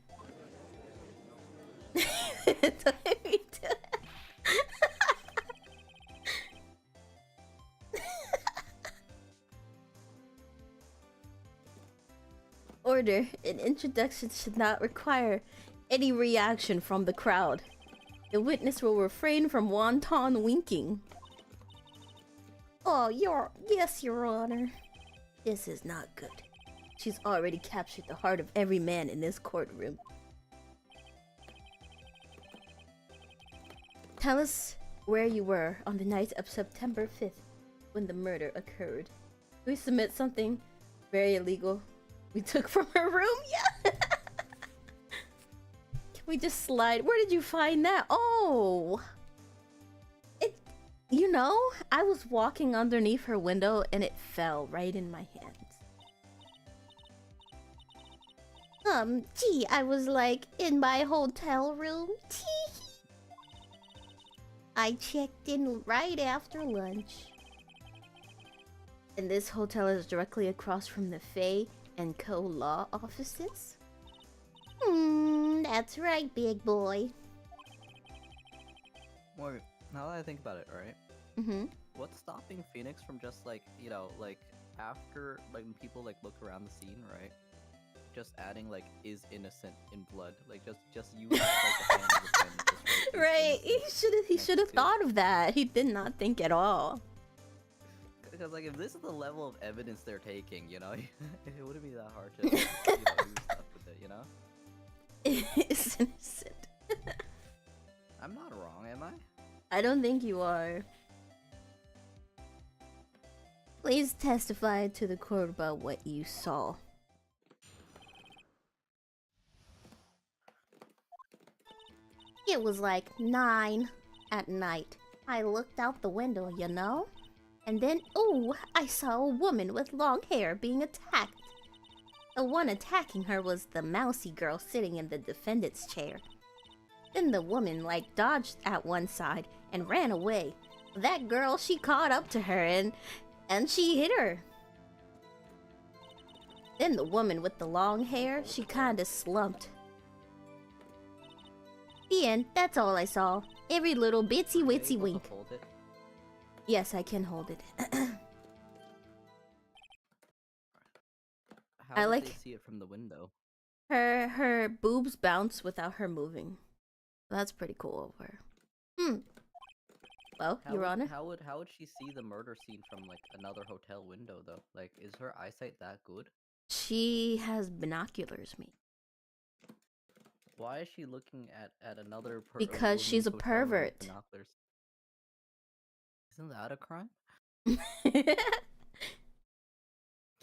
Order. An introduction should not require any reaction from the crowd. The witness will refrain from wanton winking. Oh, yes, Your Honor. This is not good. She's already captured the heart of every man in this courtroom. Tell us where you were on the night of September 5th when the murder occurred. We submit something very illegal we took from her room? Yeah! Can we just slide? Where did you find that? Oh! You know, I was walking underneath her window and it fell right in my hands. Gee, I was like in my hotel room. I checked in right after lunch. And this hotel is directly across from the Faye and Co. law offices? That's right, big boy. More, now that I think about it, right? Mm-hmm. What's stopping Phoenix from just like, you know, like after like when people like look around the scene, right? Just adding like is innocent in blood, like just use like the hand of the pen. Just right, he should have thought of that. He did not think at all. Because like if this is the level of evidence they're taking, you know, it wouldn't be that hard to you know, do stuff with it, you know. Is innocent. I'm not wrong, am I? I don't think you are. Please testify to the court about what you saw. It was like 9 at night. I looked out the window, you know? And then, ooh, I saw a woman with long hair being attacked. The one attacking her was the mousy girl sitting in the defendant's chair. Then the woman, like, dodged at one side and ran away. That girl, she caught up to her and she hit her. Then the woman with the long hair, she kinda slumped. The end. That's all I saw. Every little bitsy witsy wink. Hold it. Yes, I can hold it. How I did like- they see it from the window? Her boobs bounce without her moving. That's pretty cool of her. Well, Your Honor. How would she see the murder scene from like another hotel window though? Like, is her eyesight that good? She has binoculars, me. Why is she looking at another person? Because she's a pervert. Binoculars? Isn't that a crime?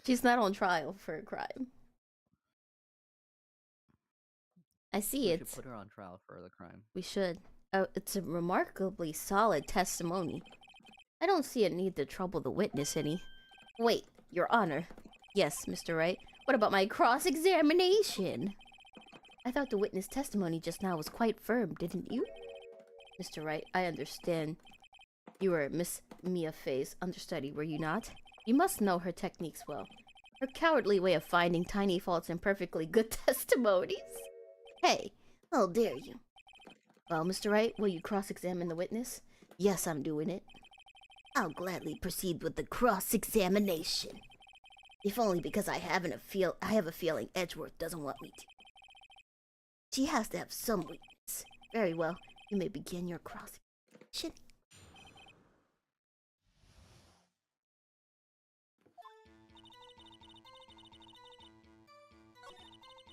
She's not on trial for a crime. I see We it. should put her on trial for the crime. We should. It's a remarkably solid testimony. I don't see a need to trouble the witness any. Wait, Your Honor. Yes, Mr. Wright. What about my cross-examination? I thought the witness testimony just now was quite firm, didn't you? Mr. Wright, I understand. You were Miss Mia Fey's understudy, were you not? You must know her techniques well. Her cowardly way of finding tiny faults in perfectly good testimonies. Hey, how dare you? Well, Mr. Wright, will you cross-examine the witness? Yes, I'm doing it. I'll gladly proceed with the cross-examination. If only because I have a feeling Edgeworth doesn't want me to. She has to have some weakness. Very well, you may begin your cross-examination.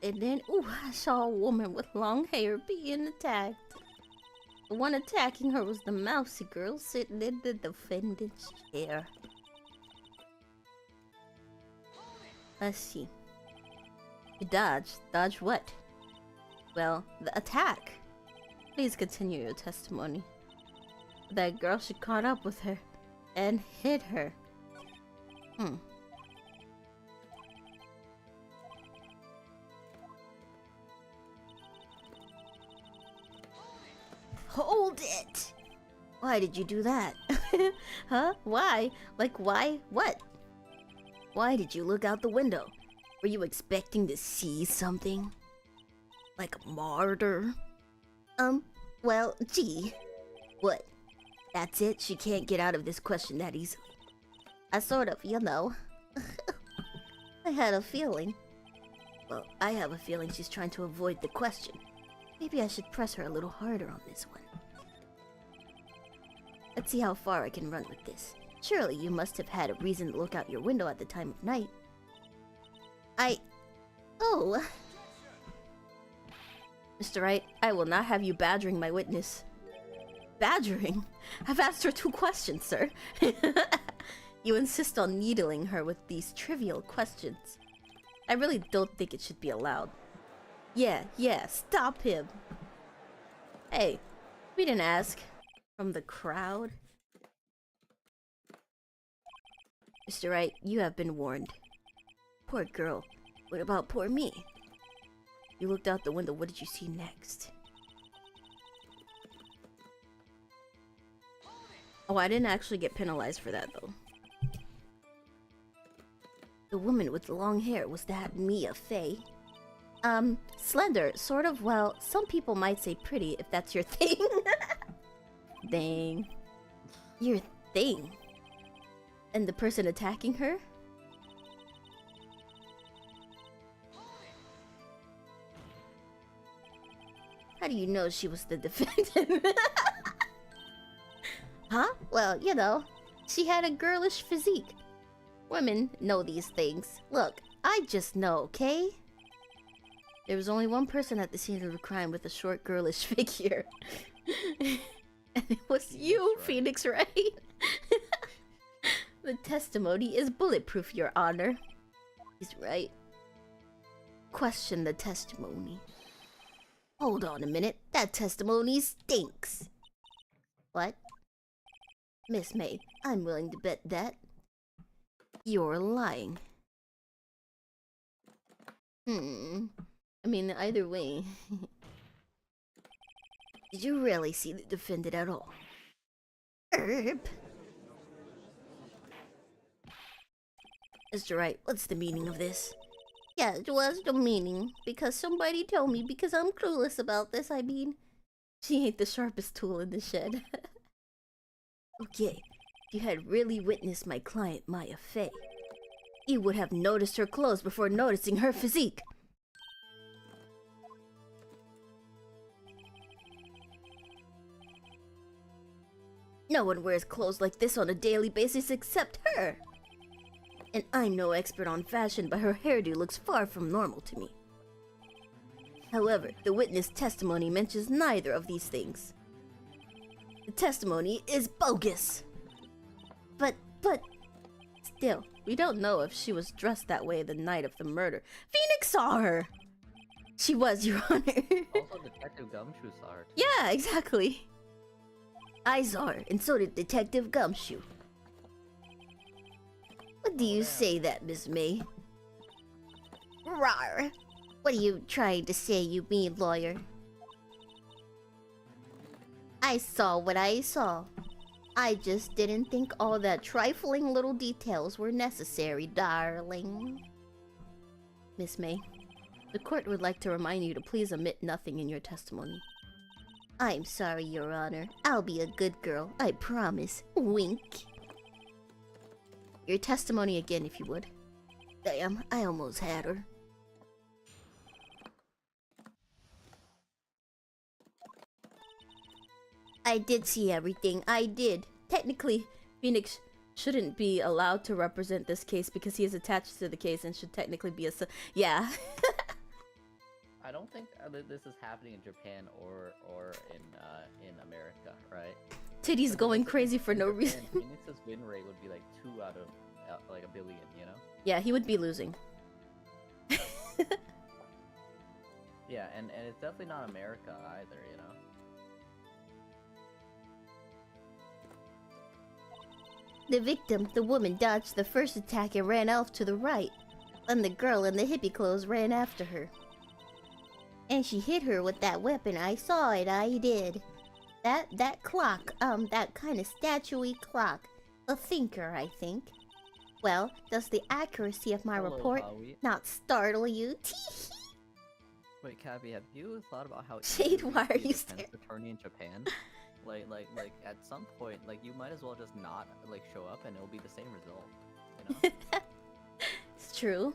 And then, ooh, I saw a woman with long hair being attacked. The one attacking her was the mousy girl sitting in the defendant's chair. Let's see. You dodged. Dodge what? Well, the attack. Please continue your testimony. That girl, she caught up with her and hit her. Hold it! Why did you do that? Huh? Why? Like, why? What? Why did you look out the window? Were you expecting to see something? Like a martyr? Well, gee. What? That's it? She can't get out of this question that easily. I sort of, you know. I had a feeling. Well, I have a feeling she's trying to avoid the question. Maybe I should press her a little harder on this one. Let's see how far I can run with this. Surely you must have had a reason to look out your window at the time of night. Oh. Mr. Wright, I will not have you badgering my witness. Badgering? I've asked her 2 questions, sir. You insist on needling her with these trivial questions. I really don't think it should be allowed. Yeah, stop him. Hey, we didn't ask. From the crowd. Mr. Wright, you have been warned. Poor girl. What about poor me? You looked out the window. What did you see next? Oh, I didn't actually get penalized for that, though. The woman with the long hair, was that Mia Fey? Slender, sort of, well, some people might say pretty if that's your thing. Dang. Your thing? And the person attacking her? How do you know she was the defendant? Huh? Well, you know, she had a girlish physique. Women know these things. Look, I just know, okay? There was only one person at the scene of the crime with a short, girlish figure. And it was you, right. Phoenix Wright. The testimony is bulletproof, Your Honor. He's right. Question the testimony. Hold on a minute. That testimony stinks. What? Miss May, I'm willing to bet that you're lying. I mean, either way. Did you really see the defendant at all? Mr. Wright, what's the meaning of this? Yeah, it was the meaning. Because somebody told me, because I'm clueless about this, I mean. She ain't the sharpest tool in the shed. Okay, if you had really witnessed my client, Maya Fey, you would have noticed her clothes before noticing her physique. No one wears clothes like this on a daily basis except her. And I'm no expert on fashion, but her hairdo looks far from normal to me. However, the witness testimony mentions neither of these things. The testimony is bogus. But, still, we don't know if she was dressed that way the night of the murder. Phoenix saw her! She was, Your Honor. Also, Detective Gumshoe saw her too. Yeah, exactly. I saw her, and so did Detective Gumshoe. What do you say that, Miss May? Rawr! What are you trying to say, you mean lawyer? I saw what I saw. I just didn't think all that trifling little details were necessary, darling. Miss May, the court would like to remind you to please omit nothing in your testimony. I'm sorry, Your Honor. I'll be a good girl, I promise. Wink. Your testimony again, if you would. Damn, I almost had her. I did see everything. I did. Technically, Phoenix shouldn't be allowed to represent this case because he is attached to the case and should technically be a... Yeah. I don't think this is happening in Japan or in America, right? Titty's going crazy for no reason. Phoenix's win rate would be like 2 out of like a billion, you know? Yeah, he would be losing. Yeah, and it's definitely not America either, you know? The victim, the woman, dodged the first attack and ran off to the right. And the girl in the hippie clothes ran after her. And she hit her with that weapon. I saw it, I did. That clock, that kind of statuey clock. A thinker, I think. Well, does the accuracy of my report not startle you? Teehee! Wait, Cappy, have you thought about how Shade, why are you staring? Attorney in Japan? like at some point, like you might as well just not like show up and it'll be the same result, you know? It's true.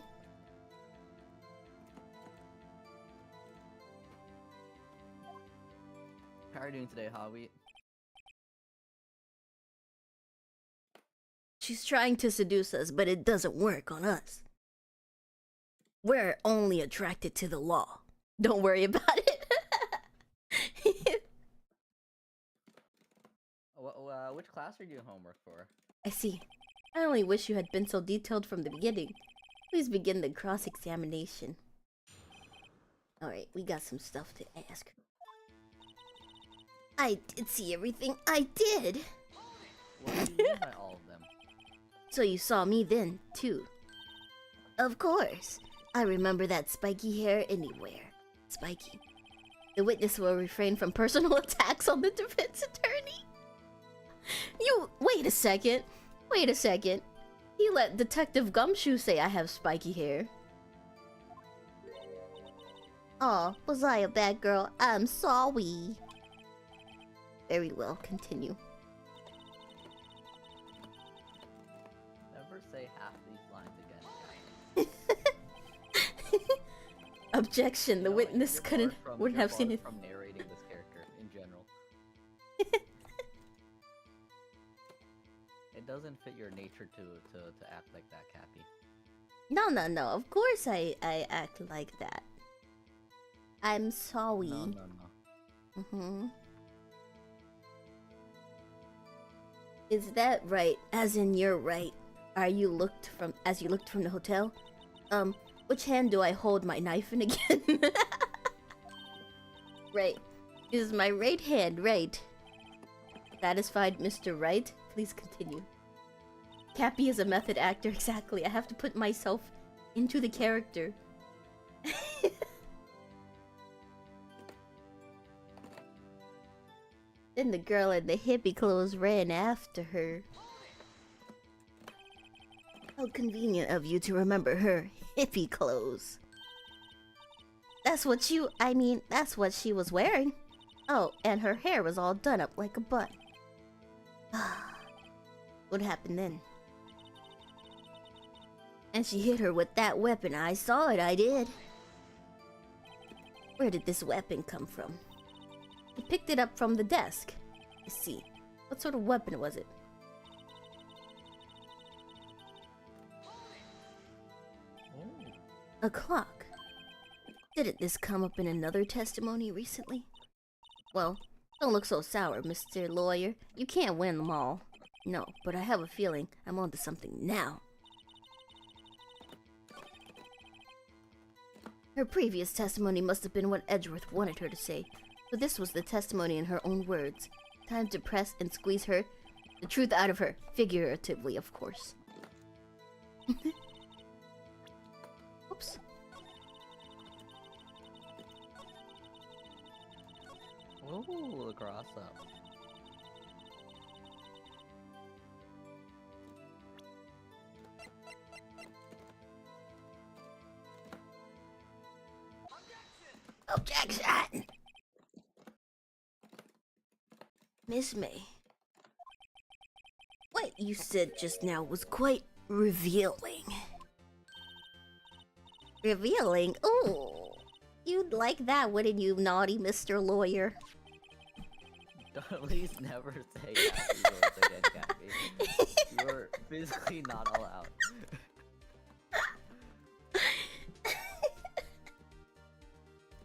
How are you doing today, Howie? She's trying to seduce us, but it doesn't work on us. We're only attracted to the law. Don't worry about it. Which class are you homework for? I see. I only wish you had been so detailed from the beginning. Please begin the cross-examination. Alright, we got some stuff to ask. I did see everything. I did! What do you mean by all of them? So you saw me then, too. Of course. I remember that spiky hair anywhere. Spiky. The witness will refrain from personal attacks on the defense attorney. You... Wait a second. Wait a second. He let Detective Gumshoe say I have spiky hair. Aw, was I a bad girl? I'm sorry. Very well, continue. Never say half these lines again. Objection, the witness wouldn't have seen it. From narrating this character in general. It doesn't fit your nature to act like that, Cappy. No. Of course I act like that. I'm sorry. No. Is that right? As in you're right. As you looked from the hotel? Which hand do I hold my knife in again? Right. This is my right hand, right. Satisfied, Mr. Right? Please continue. Cappy is a method actor, exactly. I have to put myself into the character. Then the girl in the hippie clothes ran after her. How convenient of you to remember her hippie clothes. That's what she was wearing. Oh, and her hair was all done up like a bun. What happened then? And she hit her with that weapon. I saw it, I did. Where did this weapon come from? He picked it up from the desk. Let's see. What sort of weapon was it? A clock. Didn't this come up in another testimony recently? Well, don't look so sour, Mr. Lawyer. You can't win them all. No, but I have a feeling I'm onto something now. Her previous testimony must have been what Edgeworth wanted her to say, so this was the testimony in her own words. Time to press and squeeze the truth out of her, figuratively, of course. Oops. Ooh, the cross up. Objection! Miss May. What you said just now was quite revealing. Revealing? Ooh. You'd like that, wouldn't you, naughty Mr. Lawyer? Don't at least never say Cappy words again, Cappy. You're physically not allowed.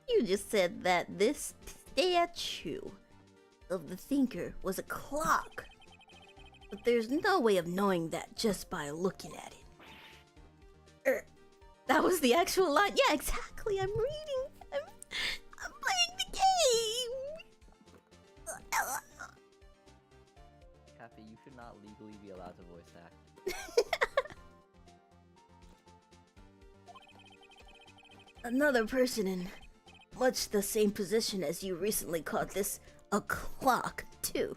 You just said that this statue of the thinker was a clock. But there's no way of knowing that just by looking at it. That was the actual line. Yeah, exactly. I'm reading. I'm playing the game. Cappy, you should not legally be allowed to voice act. Another person in much the same position as you recently called this a clock, too.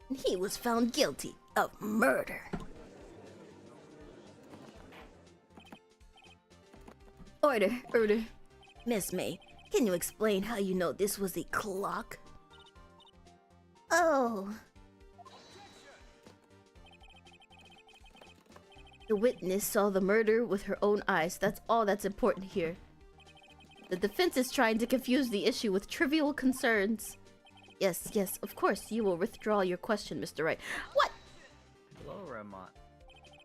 And he was found guilty of murder. Order. Miss May, can you explain how you know this was a clock? Oh. The witness saw the murder with her own eyes. That's all that's important here. The defense is trying to confuse the issue with trivial concerns. Yes, of course, you will withdraw your question, Mr. Wright. What? Hello, Remont.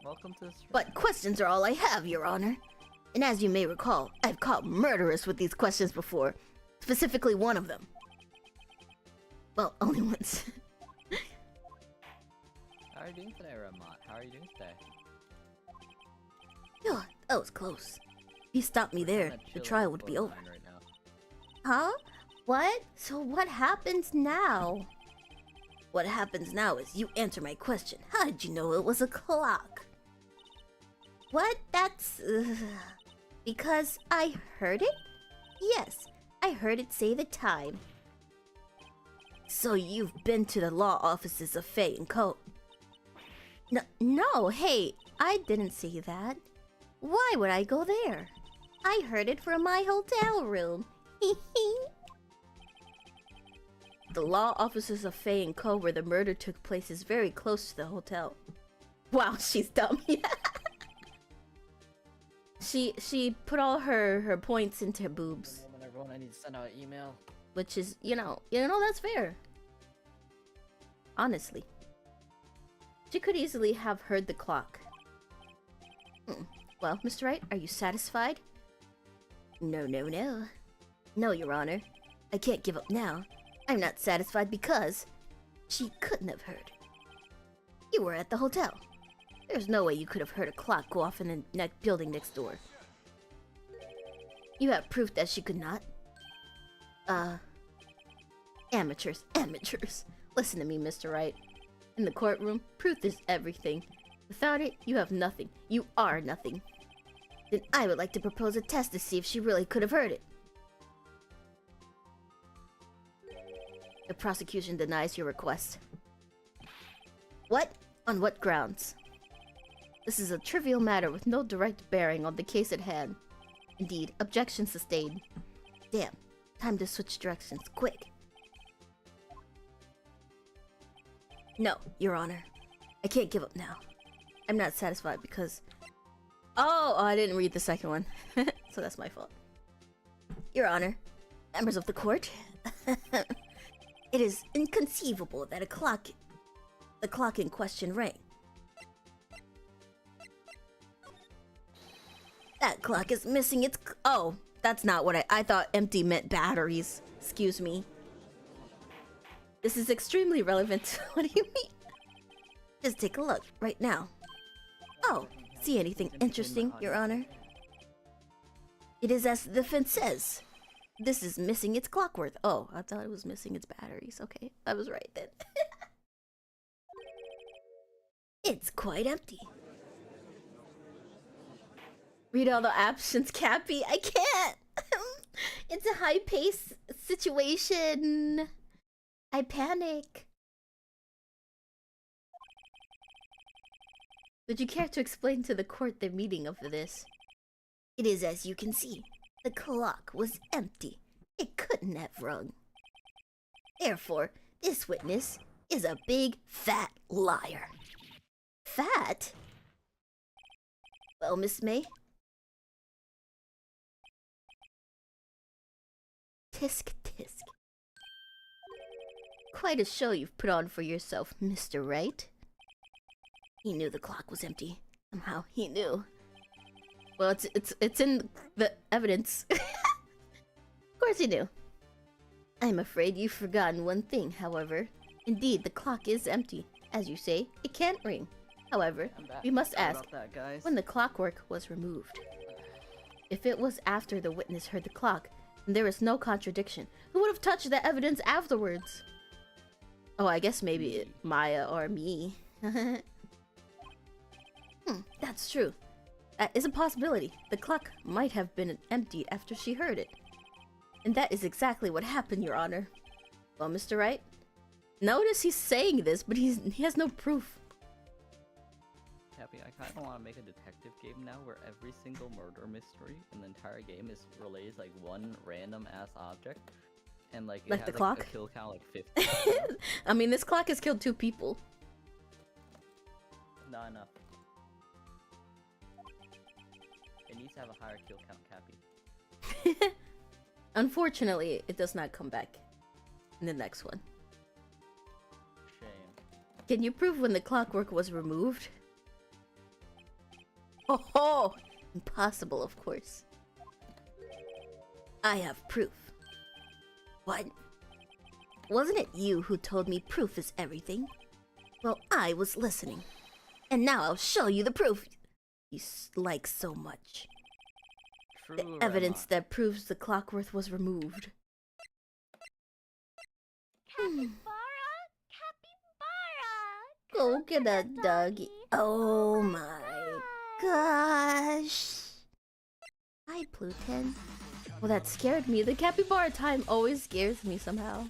Welcome to the stream. But questions are all I have, Your Honor. And as you may recall, I've caught murderers with these questions before. Specifically one of them. Well, only once. How are you doing today, Remont? How are you doing today? Oh, that was close. If you stopped me there, the trial would be over. Right now. Huh? What? So what happens now? What happens now is you answer my question. How did you know it was a clock? What? That's... because I heard it? Yes, I heard it say the time. So you've been to the law offices of Faye & Co. No, hey, I didn't say that. Why would I go there? I heard it from my hotel room. The law offices of Faye & Co. where the murder took place is very close to the hotel. Wow, she's dumb. She put all her points into her boobs. Everyone, I need to send out an email. Which is, you know, that's fair. Honestly. She could easily have heard the clock. Well, Mr. Wright, are you satisfied? No. No, Your Honor. I can't give up now. I'm not satisfied because she couldn't have heard. You were at the hotel. There's no way you could have heard a clock go off in the building next door. You have proof that she could not. Amateurs, amateurs. Listen to me, Mr. Wright. In the courtroom, proof is everything. Without it, you have nothing. You are nothing. Then I would like to propose a test to see if she really could have heard it. The prosecution denies your request. What? On what grounds? This is a trivial matter with no direct bearing on the case at hand. Indeed, objection sustained. Damn, time to switch directions, quick. No, Your Honor. I can't give up now. I'm not satisfied because... Oh, I didn't read the second one. So that's my fault. Your Honor, members of the court. It is inconceivable that the clock in question rang. That clock is missing its... Oh, that's not what I thought empty meant batteries. Excuse me. This is extremely relevant. What do you mean? Just take a look right now. Oh, see anything interesting, Your Honor? It is as the defense says. This is missing its clockwork. Oh, I thought it was missing its batteries. Okay, I was right then. It's quite empty. Read all the options, Cappy. I can't. It's a high-paced situation. I panic. Would you care to explain to the court the meaning of this? It is as you can see. The clock was empty. It couldn't have rung. Therefore, this witness is a big, fat liar. Fat? Well, Miss May? Tisk tisk. Quite a show you've put on for yourself, Mr. Wright. He knew the clock was empty. Somehow he knew. Well, it's in the evidence. Of course he knew. I'm afraid you've forgotten one thing, however. Indeed, the clock is empty. As you say, it can't ring. However, we must ask, when the clockwork was removed. If it was after the witness heard the clock, then there is no contradiction. Who would have touched the evidence afterwards? Oh, I guess maybe Maya or me. That's true. That is a possibility. The clock might have been emptied after she heard it. And that is exactly what happened, Your Honor. Well, Mr. Wright? Notice he's saying this, but he has no proof. Cappy, I kind of want to make a detective game now where every single murder mystery in the entire game is related to, like, one random-ass object. And, like, it like has, the like, clock? a kill count like 50. I mean, this clock has killed 2 people. Not enough. It needs to have a higher kill count, Cappy. Unfortunately, it does not come back in the next one. Shame. Can you prove when the clockwork was removed? Oh ho! Impossible, of course. I have proof. What? Wasn't it you who told me proof is everything? Well, I was listening. And now I'll show you the proof you like so much. True, The evidence that proves the clockwork was removed. Capybara? Capybara! Go get a doggy. Oh my gosh. Hi, Pluton. Well, that scared me. The capybara time always scares me somehow.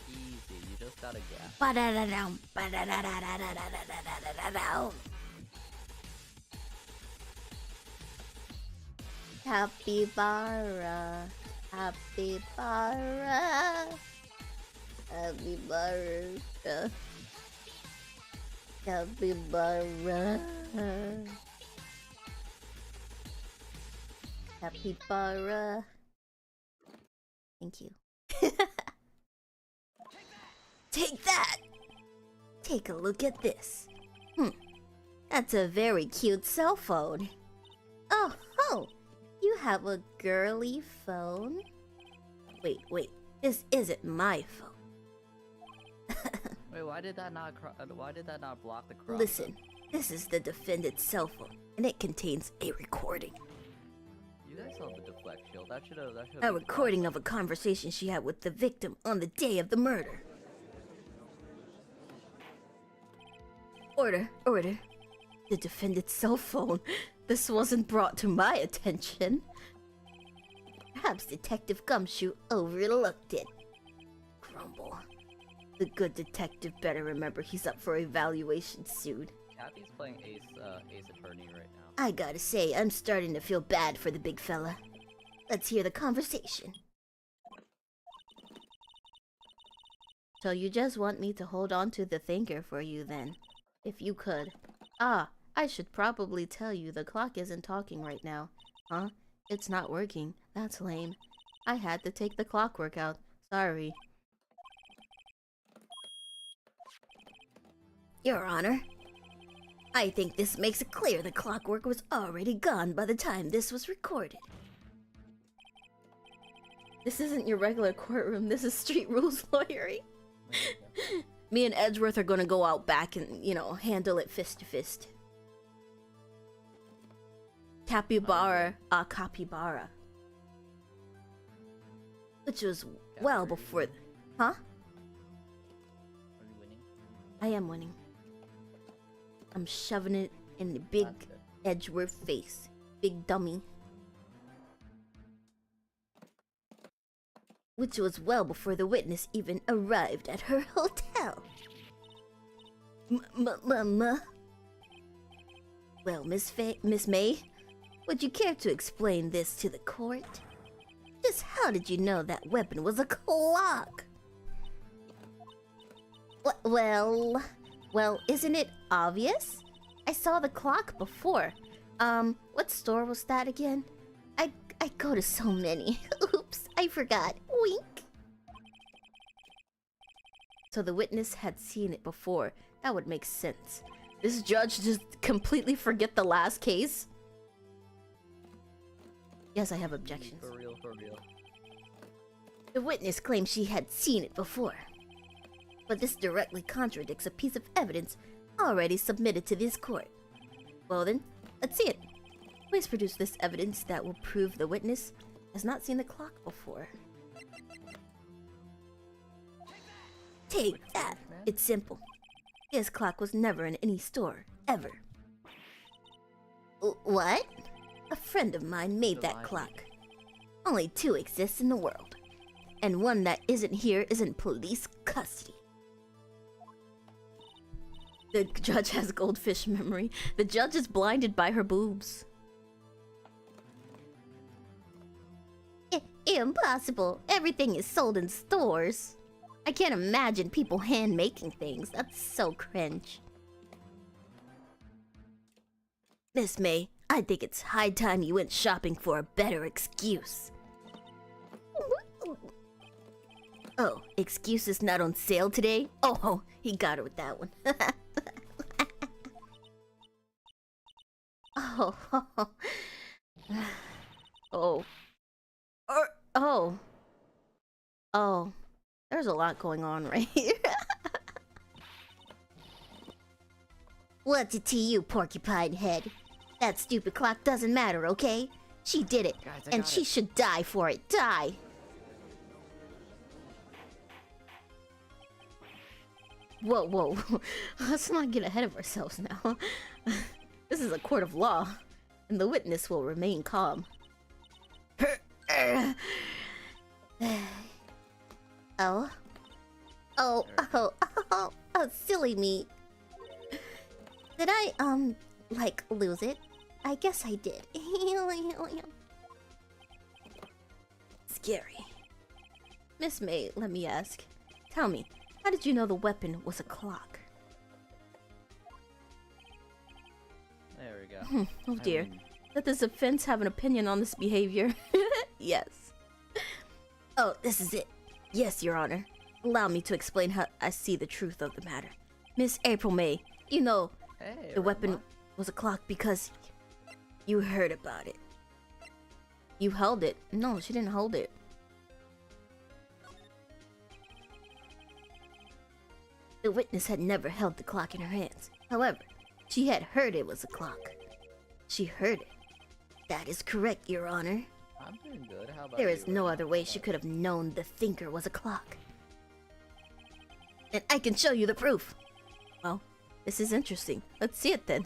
Easy, you just gotta guess. Ba-da-da-dum, ba-da-da-da-da-da-da-da-da-da-dum. Capybara, capybara, capybara, capybara, capybara. Thank you. Take that! Take a look at this. That's a very cute cell phone. Oh, ho! You have a girly phone? Wait. This isn't my phone. Wait, why did that not block the cross? Listen, this is the defendant's cell phone, and it contains a recording. guys saw the deflect shield. That should have. A recording of a conversation she had with the victim on the day of the murder. Order, order. The defendant's cell phone. This wasn't brought to my attention. Perhaps Detective Gumshoe overlooked it. Grumble. The good detective better remember he's up for evaluation soon. Cappy's playing Ace Attorney right now. I gotta say, I'm starting to feel bad for the big fella. Let's hear the conversation. So you just want me to hold on to the thinker for you then? If you could. Ah, I should probably tell you the clock isn't talking right now. Huh? It's not working. That's lame. I had to take the clockwork out. Sorry. Your Honor, I think this makes it clear the clockwork was already gone by the time this was recorded. This isn't your regular courtroom. This is street rules lawyering. Me and Edgeworth are gonna go out back and, you know, handle it fist to fist. Capybara, Capybara. Which was well before... Huh? Are you winning? I am winning. I'm shoving it in the big Edgeworth face. Big dummy. Which was well before the witness even arrived at her hotel. Well, Miss May, would you care to explain this to the court? Just how did you know that weapon was a clock? Well, isn't it obvious? I saw the clock before. What store was that again? I go to so many. Oops, I forgot. Wink. So the witness had seen it before. That would make sense. This judge just completely forget the last case? Yes, I have objections. For real, for real. The witness claims she had seen it before. But this directly contradicts a piece of evidence already submitted to this court. Well then, let's see it. Please produce this evidence that will prove the witness has not seen the clock before. Take that! It's simple. This clock was never in any store, ever. What? A friend of mine made that clock. Only 2 exist in the world. And one that isn't here is in police custody. The judge has goldfish memory. The judge is blinded by her boobs. Impossible. Everything is sold in stores. I can't imagine people hand-making things. That's so cringe. Miss May, I think it's high time you went shopping for a better excuse. Oh, excuse is not on sale today? Oh, he got her with that one. Oh. Oh. Oh. There's a lot going on right here. What's it to you, porcupine head? That stupid clock doesn't matter, okay? She did it, Guys, and she should die for it. Die! Whoa. Let's not get ahead of ourselves now. This is a court of law, and the witness will remain calm. Oh, silly me. Did I, like, lose it? I guess I did. Scary. Miss May, let me ask. Tell me, how did you know the weapon was a clock? There we go. Oh dear. Does this offense have an opinion on this behavior? Yes. Oh, this is it. Yes, Your Honor. Allow me to explain how I see the truth of the matter. Miss April May, you know, Hey, the weapon was a clock because you heard about it. You held it. No, she didn't hold it. The witness had never held the clock in her hands. However, she had heard it was a clock. She heard it. That is correct, Your Honor. I'm doing good. How about There you? is no other way she could have known the thinker was a clock. And I can show you the proof. Well, this is interesting. Let's see it then.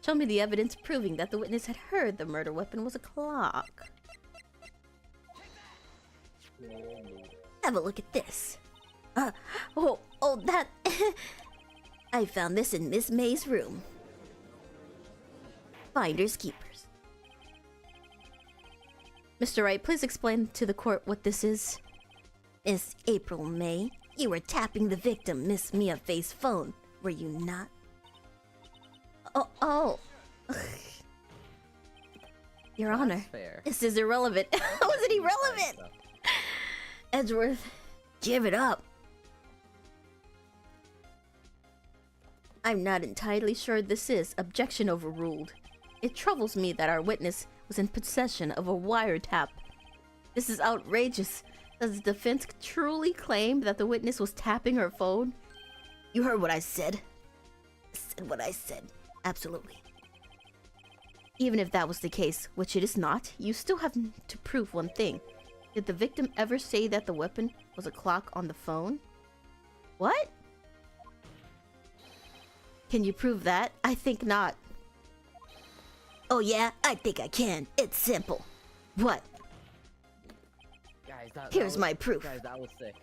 Show me the evidence proving that the witness had heard the murder weapon was a clock. Have a look at this. That... I found this in Miss May's room. Finders keepers. Mr. Wright, please explain to the court what this is. Miss April May, you were tapping the victim, Miss Mia Faye's phone, were you not? Oh. Your Honor, fair. this is irrelevant. How is it irrelevant? Edgeworth, give it up. I'm not entirely sure this is. Objection overruled. It troubles me that our witness was in possession of a wiretap. This is outrageous. Does the defense truly claim that the witness was tapping her phone? You heard what I said. I said what I said. Absolutely. Even if that was the case, which it is not, you still have to prove one thing. Did the victim ever say that the weapon was a clock on the phone? What? Can you prove that? I think not. Oh yeah, I think I can. It's simple. What? Guys, Here's my proof. Guys, that was sick.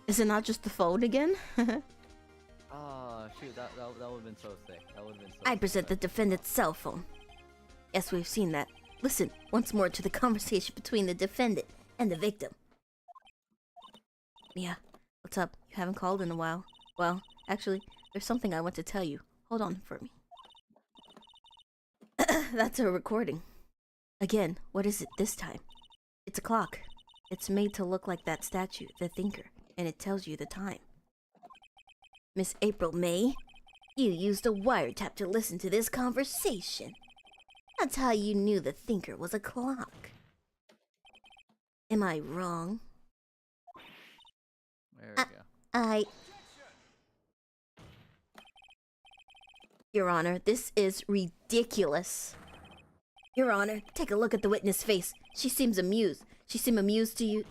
Is it not just the phone again? Oh, shoot, that would have been so sick. That would have been so I present the defendant's cell phone. Yes, we've seen that. Listen once more to the conversation between the defendant and the victim. Mia, what's up? You haven't called in a while. Well, actually, there's something I want to tell you. Hold on for me. That's a recording. Again, what is it this time? It's a clock. It's made to look like that statue, the thinker, and it tells you the time. Miss April May, you used a wiretap to listen to this conversation. That's how you knew the thinker was a clock. Am I wrong? There we go. Your Honor, this is ridiculous. Your Honor, take a look at the witness' face. She seems amused. She seem amused to you.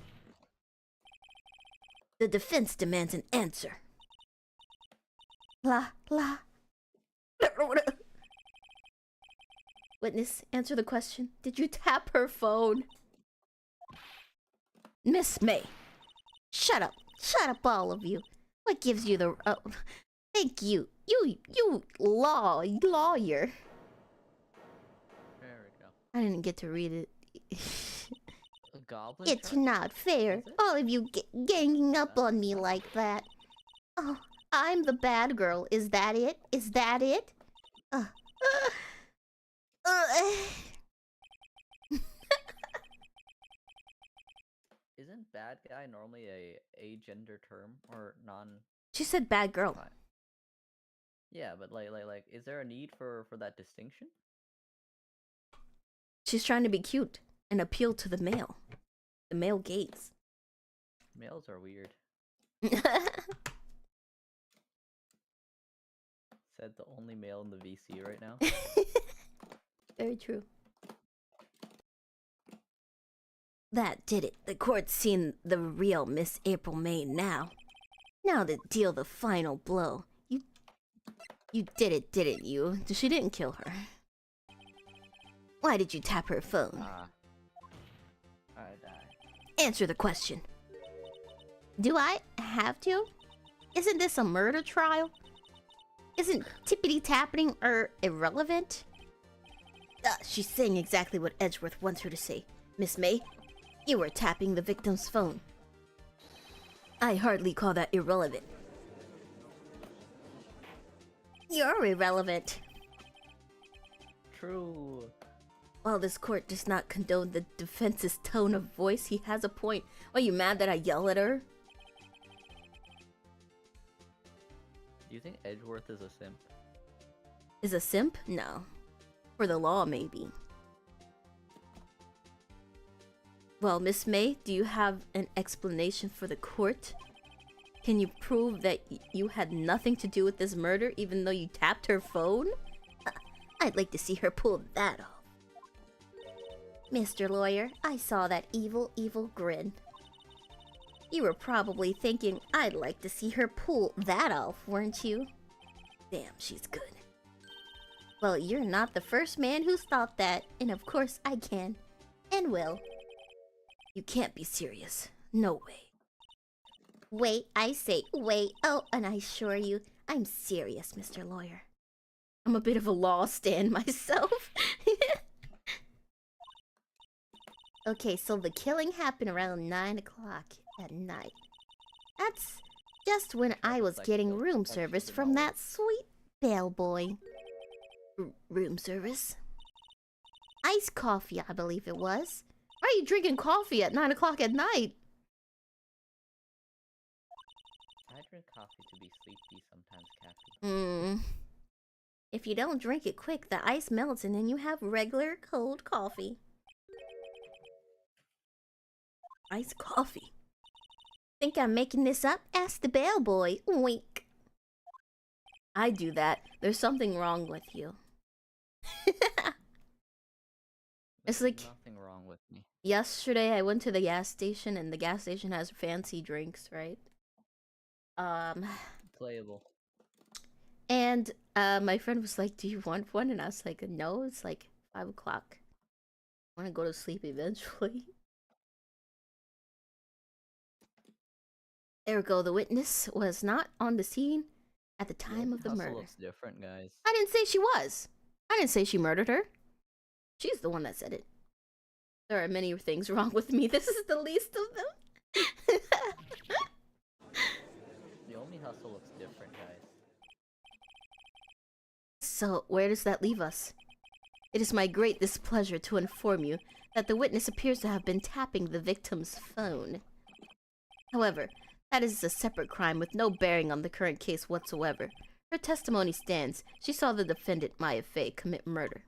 The defense demands an answer. La. Witness, answer the question. Did you tap her phone? Miss May. Shut up. Shut up, all of you. What gives you the... thank you. You lawyer. There we go. I didn't get to read it. A goblin It's shark? not fair. Is it? All of you ganging up on me like that. Oh, I'm the bad girl. Is that it? Is that it? Isn't bad guy normally a gender term or non? She said bad girl. Fine. Yeah, but like, is there a need for that distinction? She's trying to be cute and appeal to the male gaze. Males are weird. Said the only male in the VC right now. Very true. That did it. The court's seen the real Miss April May now. Now to deal the final blow. You did it, didn't you? She didn't kill her. Why did you tap her phone? I die. Answer the question. Do I have to? Isn't this a murder trial? Isn't tippity-tapping irrelevant? She's saying exactly what Edgeworth wants her to say. Miss May, you were tapping the victim's phone. I hardly call that irrelevant. You're irrelevant. True. While this court does not condone the defense's tone of voice, he has a point. Are you mad that I yell at her? Do you think Edgeworth is a simp? Is a simp? No. For the law, maybe. Well, Miss May, do you have an explanation for the court? Can you prove that you had nothing to do with this murder even though you tapped her phone? I'd like to see her pull that off. Mr. Lawyer, I saw that evil, evil grin. You were probably thinking I'd like to see her pull that off, weren't you? Damn, she's good. Well, you're not the first man who's thought that, and of course I can. And will. You can't be serious. No way. Wait, I say wait. Oh, and I assure you, I'm serious, Mr. Lawyer. I'm a bit of a law stan myself. Okay, so the killing happened around 9 o'clock at night. That's just when I was getting room service from that sweet bellboy. Room service? Iced coffee, I believe it was. Why are you drinking coffee at 9 o'clock at night? I drink coffee to be sleepy sometimes, Cappy. If you don't drink it quick, the ice melts and then you have regular cold coffee. Iced coffee. Think I'm making this up? Ask the bellboy. Wink. I do that. There's something wrong with you. It's like nothing wrong with me. yesterday I went to the gas station and the gas station has fancy drinks, right? Playable. And my friend was like, "Do you want one?" And I was like, "No, it's like 5 o'clock. I want to go to sleep eventually." There we go. The witness was not on the scene at the time of the murder. Looks different, guys. I didn't say she was. I didn't say she murdered her. She's the one that said it. There are many things wrong with me. This is the least of them. The only hustle looks different, guys. So, where does that leave us? It is my great displeasure to inform you that the witness appears to have been tapping the victim's phone. However, that is a separate crime with no bearing on the current case whatsoever. Her testimony stands. She saw the defendant, Maya Fey, commit murder.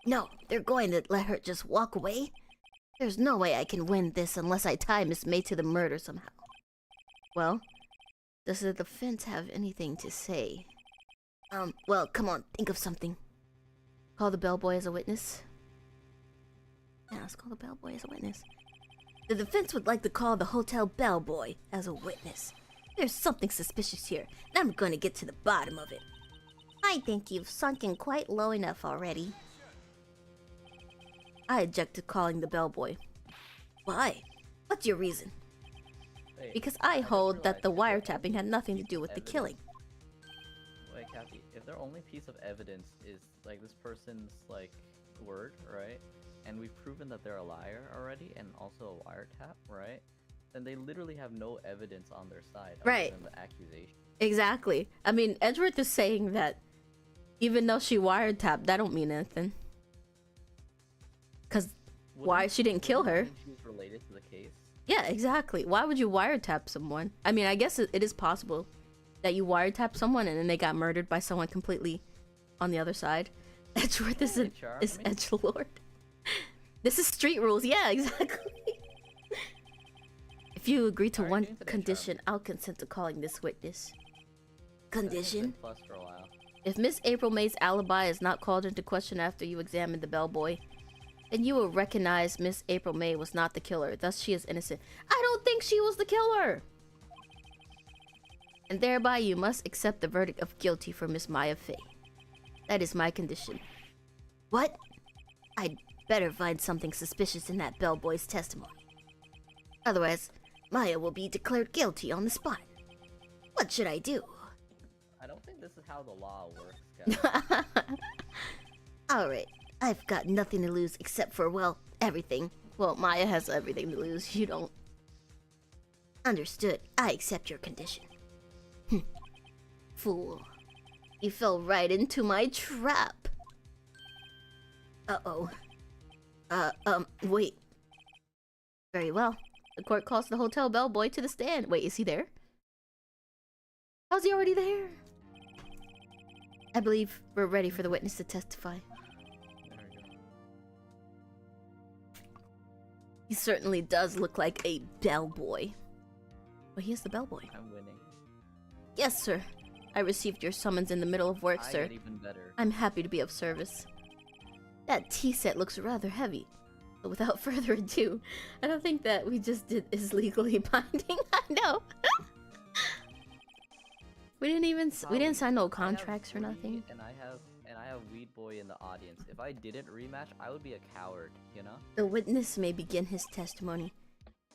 No, they're going to let her just walk away? There's no way I can win this unless I tie Miss May to the murder somehow. Well, does the defense have anything to say? Well, come on, think of something. Call the bellboy as a witness? Yeah, let's call the bellboy as a witness. The defense would like to call the hotel bellboy as a witness. There's something suspicious here, and I'm going to get to the bottom of it. I think you've sunk in quite low enough already. I object to calling the bellboy. Why? What's your reason? Wait, Because I hold that the wiretapping had nothing to do with the killing. Wait, Kathy, if their only piece of evidence is, like, this person's, like, word, right? And we've proven that they're a liar already, and also a wiretap, right? Then they literally have no evidence on their side other than the accusation. Exactly. I mean, Edgeworth is saying that even though she wiretapped, that don't mean anything. Because why she didn't kill her? She was related to the case. Yeah, exactly. Why would you wiretap someone? I mean, I guess it is possible that you wiretap someone and then they got murdered by someone completely on the other side. Edgeworth is edgelord. This is street rules. Yeah, exactly. If you agree to one condition, I'll consent to calling this witness. Condition? If Miss April May's alibi is not called into question after you examine the bellboy, then you will recognize Miss April May was not the killer, thus she is innocent. I don't think she was the killer! And thereby you must accept the verdict of guilty for Miss Maya Fey. That is my condition. What? I'd better find something suspicious in that bellboy's testimony. Otherwise, Maya will be declared guilty on the spot. What should I do? I don't think this is how the law works, guys. Alright, I've got nothing to lose except for, well, everything. Well, Maya has everything to lose, you don't. Understood. I accept your condition. Fool. You fell right into my trap. Uh-oh. Wait. Very well. The court calls the hotel bellboy to the stand. Wait, is he there? How's he already there? I believe we're ready for the witness to testify. He certainly does look like a bellboy. But he is the bellboy. I'm winning. Yes, sir. I received your summons in the middle of work, sir. I got even better. I'm happy to be of service. That tea set looks rather heavy. But without further ado, I don't think that we just did is legally binding. I know. We didn't sign no contracts or nothing. And I have Weed Boy in the audience. If I didn't rematch, I would be a coward, you know? The witness may begin his testimony.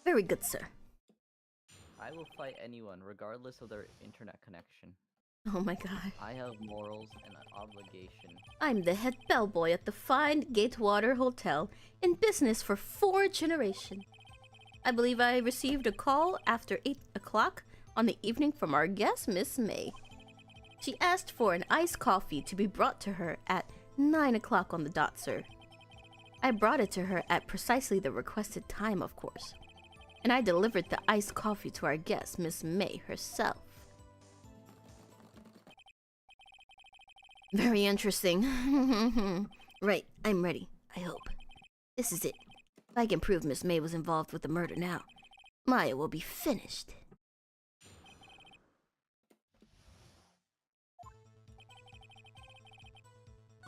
Very good, sir. I will fight anyone, regardless of their internet connection. Oh my god. I have morals and an obligation. I'm the head bellboy at the fine Gatewater Hotel, in business for 4 generations. I believe I received a call after 8 o'clock on the evening from our guest, Miss May. She asked for an iced coffee to be brought to her at 9 o'clock on the dot, sir. I brought it to her at precisely the requested time, of course. And I delivered the iced coffee to our guest, Miss May herself. Very interesting. Right, I'm ready, I hope. This is it. If I can prove Miss May was involved with the murder now, Maya will be finished.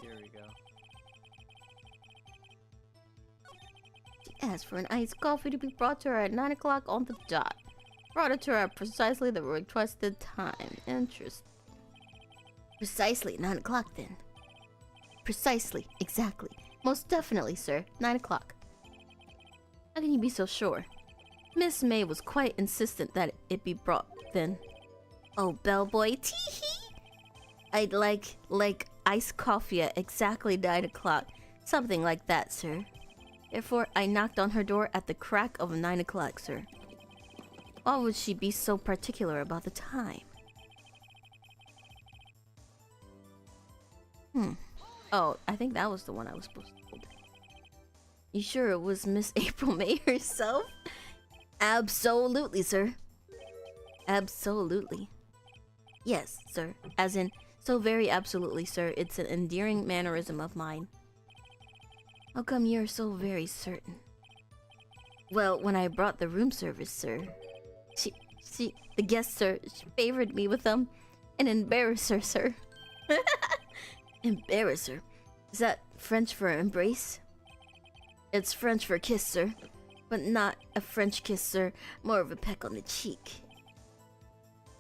Here we go. She asked for an iced coffee to be brought to her at 9 o'clock on the dot. Brought it to her at precisely the requested time. Interesting. Precisely 9 o'clock then. Precisely, exactly. Most definitely, sir. 9 o'clock. How can you be so sure? Miss May was quite insistent that it be brought then. Oh, bellboy, tee-hee! I'd like iced coffee at exactly 9 o'clock. Something like that, sir. Therefore, I knocked on her door at the crack of 9 o'clock, sir. Why would she be so particular about the time? Oh, I think that was the one I was supposed to hold. You sure it was Miss April May herself? Absolutely, sir. Absolutely. Yes, sir. As in, so very absolutely, sir. It's an endearing mannerism of mine. How come you're so very certain? Well, when I brought the room service, sir, the guest, sir, she favored me with an embarrasser, sir. Embarrasser? Is that French for embrace? It's French for kiss, sir. But not a French kiss, sir. More of a peck on the cheek.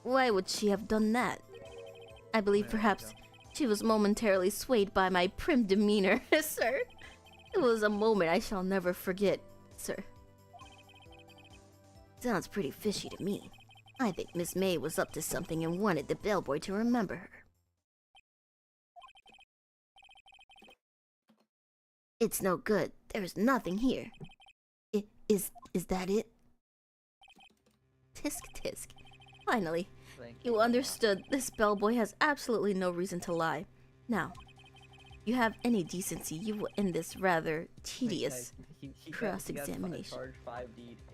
Why would she have done that? I believe perhaps she was momentarily swayed by my prim demeanor, sir. It was a moment I shall never forget, sir. Sounds pretty fishy to me. I think Miss May was up to something and wanted the bellboy to remember her. It's no good. There's nothing here. Is that it? Tisk tisk. Finally, you understood. This bellboy has absolutely no reason to lie. Now, you have any decency, you will end this rather tedious cross-examination.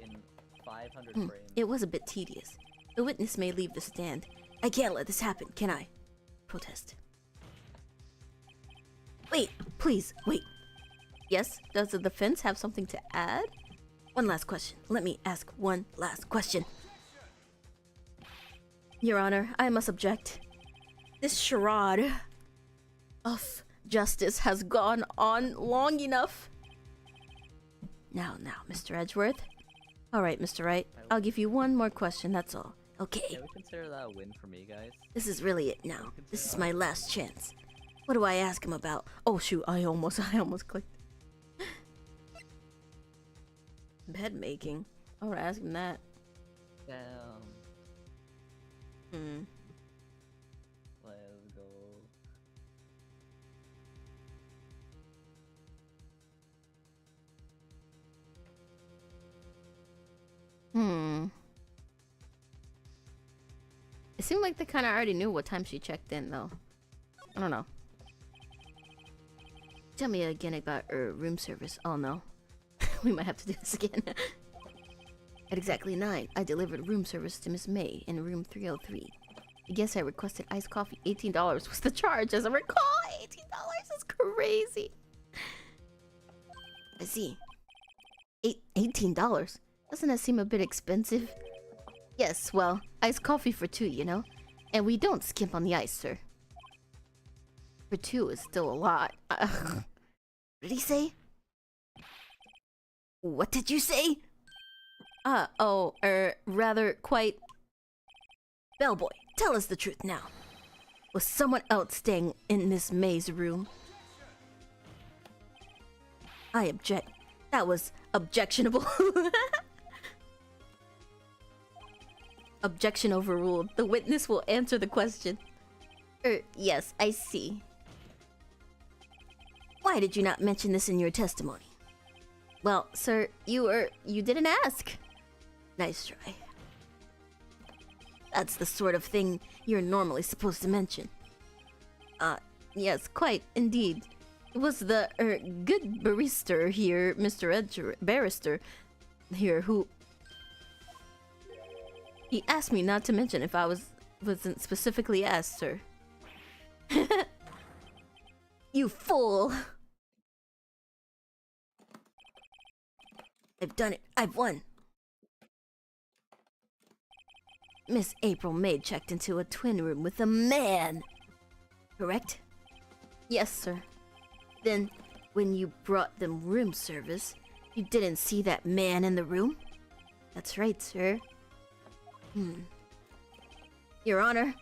in 500 frames. It was a bit tedious. The witness may leave the stand. I can't let this happen, can I? Protest. Wait, please, wait. Yes, does the defense have something to add? One last question. Let me ask one last question. Your Honor, I must object. This charade of justice has gone on long enough. Now, Mr. Edgeworth. Alright, Mr. Wright. I'll give you one more question, that's all. Okay. Can we consider that a win for me, guys? This is really it now. This is my last chance. What do I ask him about? Oh shoot, I almost clicked. Bed making. I would ask him that. Damn. Let's go. It seemed like they kind of already knew what time she checked in, though. I don't know. Tell me again about room service. Oh no. We might have to do this again. At exactly 9, I delivered room service to Miss May in room 303. I guess I requested iced coffee. $18 was the charge, as I recall. $18 is crazy. I see. $18? Doesn't that seem a bit expensive? Yes, well, iced coffee for two, you know? And we don't skimp on the ice, sir. For two is still a lot. What did he say? What did you say? Rather quite... Bellboy, tell us the truth now. Was someone else staying in Miss May's room? I object. That was objectionable. Objection overruled. The witness will answer the question. Yes, I see. Why did you not mention this in your testimony? Well, sir, you didn't ask. Nice try. That's the sort of thing you're normally supposed to mention. Yes, quite, indeed. It was the, good barrister here, Barrister here, who... He asked me not to mention if I wasn't specifically asked, sir. You fool! I've done it. I've won. Miss April May checked into a twin room with a man. Correct? Yes, sir. Then, when you brought them room service, you didn't see that man in the room? That's right, sir. Your Honor,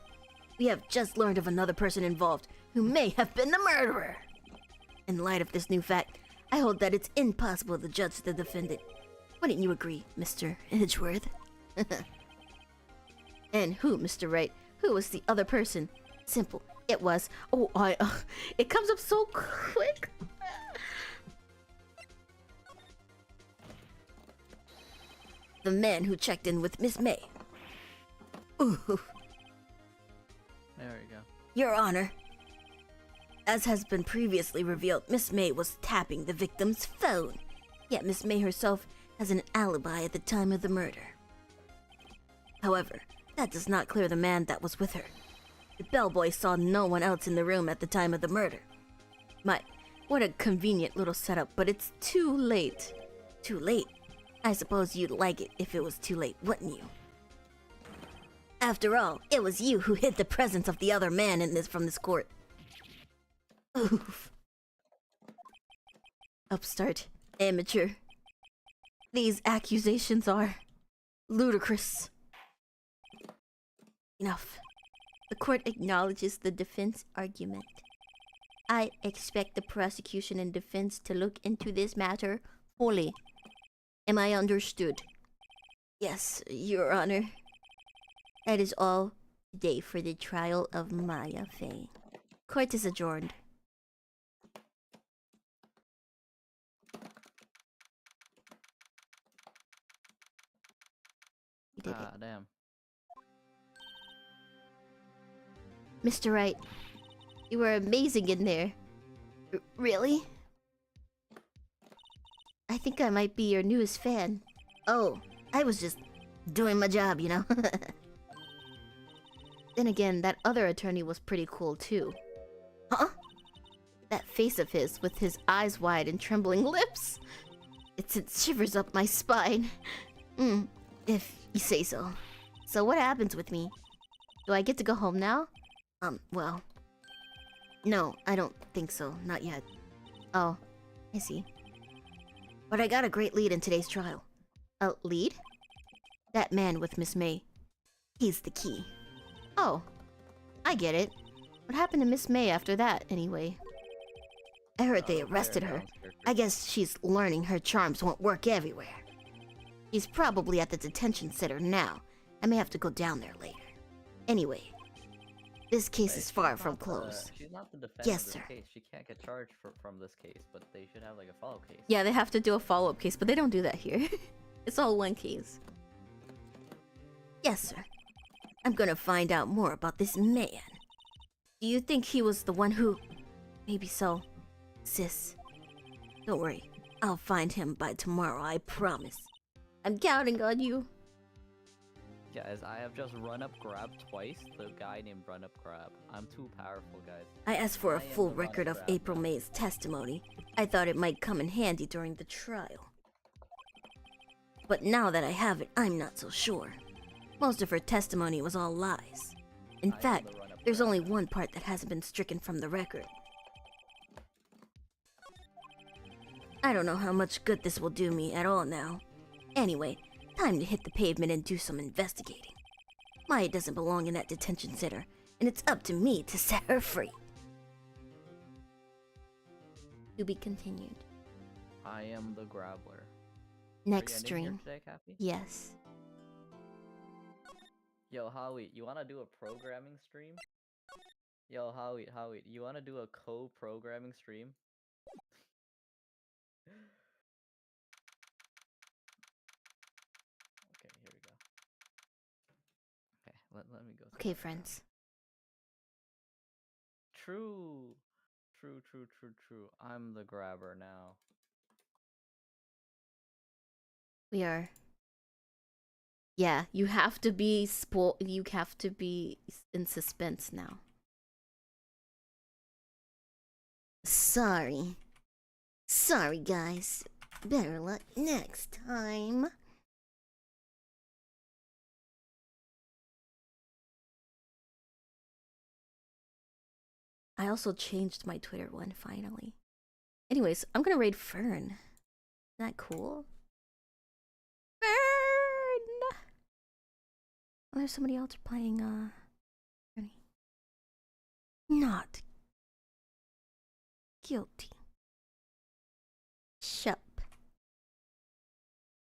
we have just learned of another person involved who may have been the murderer. In light of this new fact, I hold that it's impossible to judge the defendant. Wouldn't you agree, Mr. Edgeworth? And who, Mr. Wright? Who was the other person? Simple. It was... it comes up so quick. The man who checked in with Miss May. Ooh. There we go. Your Honor, as has been previously revealed, Miss May was tapping the victim's phone. Yet Miss May herself has an alibi at the time of the murder. However, that does not clear the man that was with her. The bellboy saw no one else in the room at the time of the murder. What a convenient little setup, but it's too late. Too late? I suppose you'd like it if it was too late, wouldn't you? After all, it was you who hid the presence of the other man from this court. Oof. Upstart. Amateur. These accusations are ludicrous. Enough. The court acknowledges the defense argument. I expect the prosecution and defense to look into this matter fully. Am I understood? Yes, Your Honor. That is all today for the trial of Maya Fey. Court is adjourned. You did it. Damn. Mr. Wright, you were amazing in there. Really? I think I might be your newest fan. Oh, I was just doing my job, you know? Then again, that other attorney was pretty cool too. Huh? That face of his with his eyes wide and trembling lips. It sent shivers up my spine. If you say so. So what happens with me? Do I get to go home now? Well... No, I don't think so. Not yet. Oh, I see. But I got a great lead in today's trial. A lead? That man with Miss May. He's the key. Oh, I get it. What happened to Miss May after that, anyway? I heard they arrested her. I guess she's learning her charms won't work everywhere. She's probably at the detention center now. I may have to go down there later. Anyway, this case is far from closed. She's not the defendant Yes, of this sir. case. She can't get charged from this case, but they should have like a follow case. Yeah, they have to do a follow-up case, but they don't do that here. It's all one case. Yes, sir. I'm gonna find out more about this man. Do you think he was the one who... Maybe so. Sis. Don't worry. I'll find him by tomorrow, I promise. I'm counting on you. Guys, I have just run up grab twice the guy named Run Up Grab. I'm too powerful, guys. I asked for a I am full the record of Run Up Grab April now. May's testimony. I thought it might come in handy during the trial. But now that I have it, I'm not so sure. Most of her testimony was all lies. In I am fact, the run-up there's grab. only one part that hasn't been stricken from the record. I don't know how much good this will do me at all now. Anyway, time to hit the pavement and do some investigating. Maya doesn't belong in that detention center, and it's up to me to set her free. To be continued. I am the Grabbler. Next Are you ending stream. here today, Cappy? Yes. Yo, Howie, you wanna do a programming stream? Yo, Howie, you wanna do a co-programming stream? Okay, here we go. Okay, let me go. Okay, start it. friends. True. True. I'm the grabber now. We are. Yeah, you have to be you have to be in suspense now. Sorry. Sorry, guys. Better luck next time. I also changed my Twitter one finally. Anyways, I'm gonna raid Fern. Isn't that cool? Fern! Oh, there's somebody else playing, Fernie. Not guilty. Shup.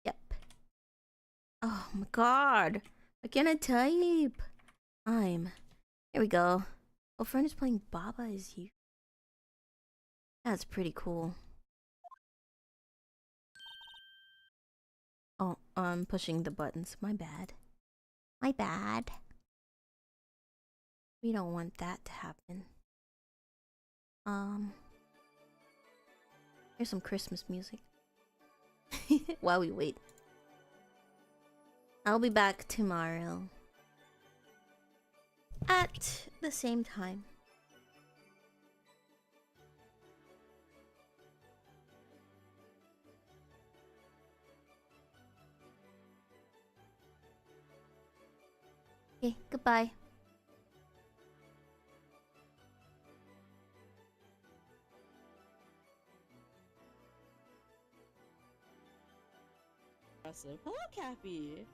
Yep. Oh my god. I can't type. Here we go. Oh, Fern is playing Baba is you. That's pretty cool. Oh, I'm pushing the buttons. My bad. My bad. We don't want that to happen. Here's some Christmas music. While we wait. I'll be back tomorrow. At the same time. Okay, goodbye. Hello, Cappy.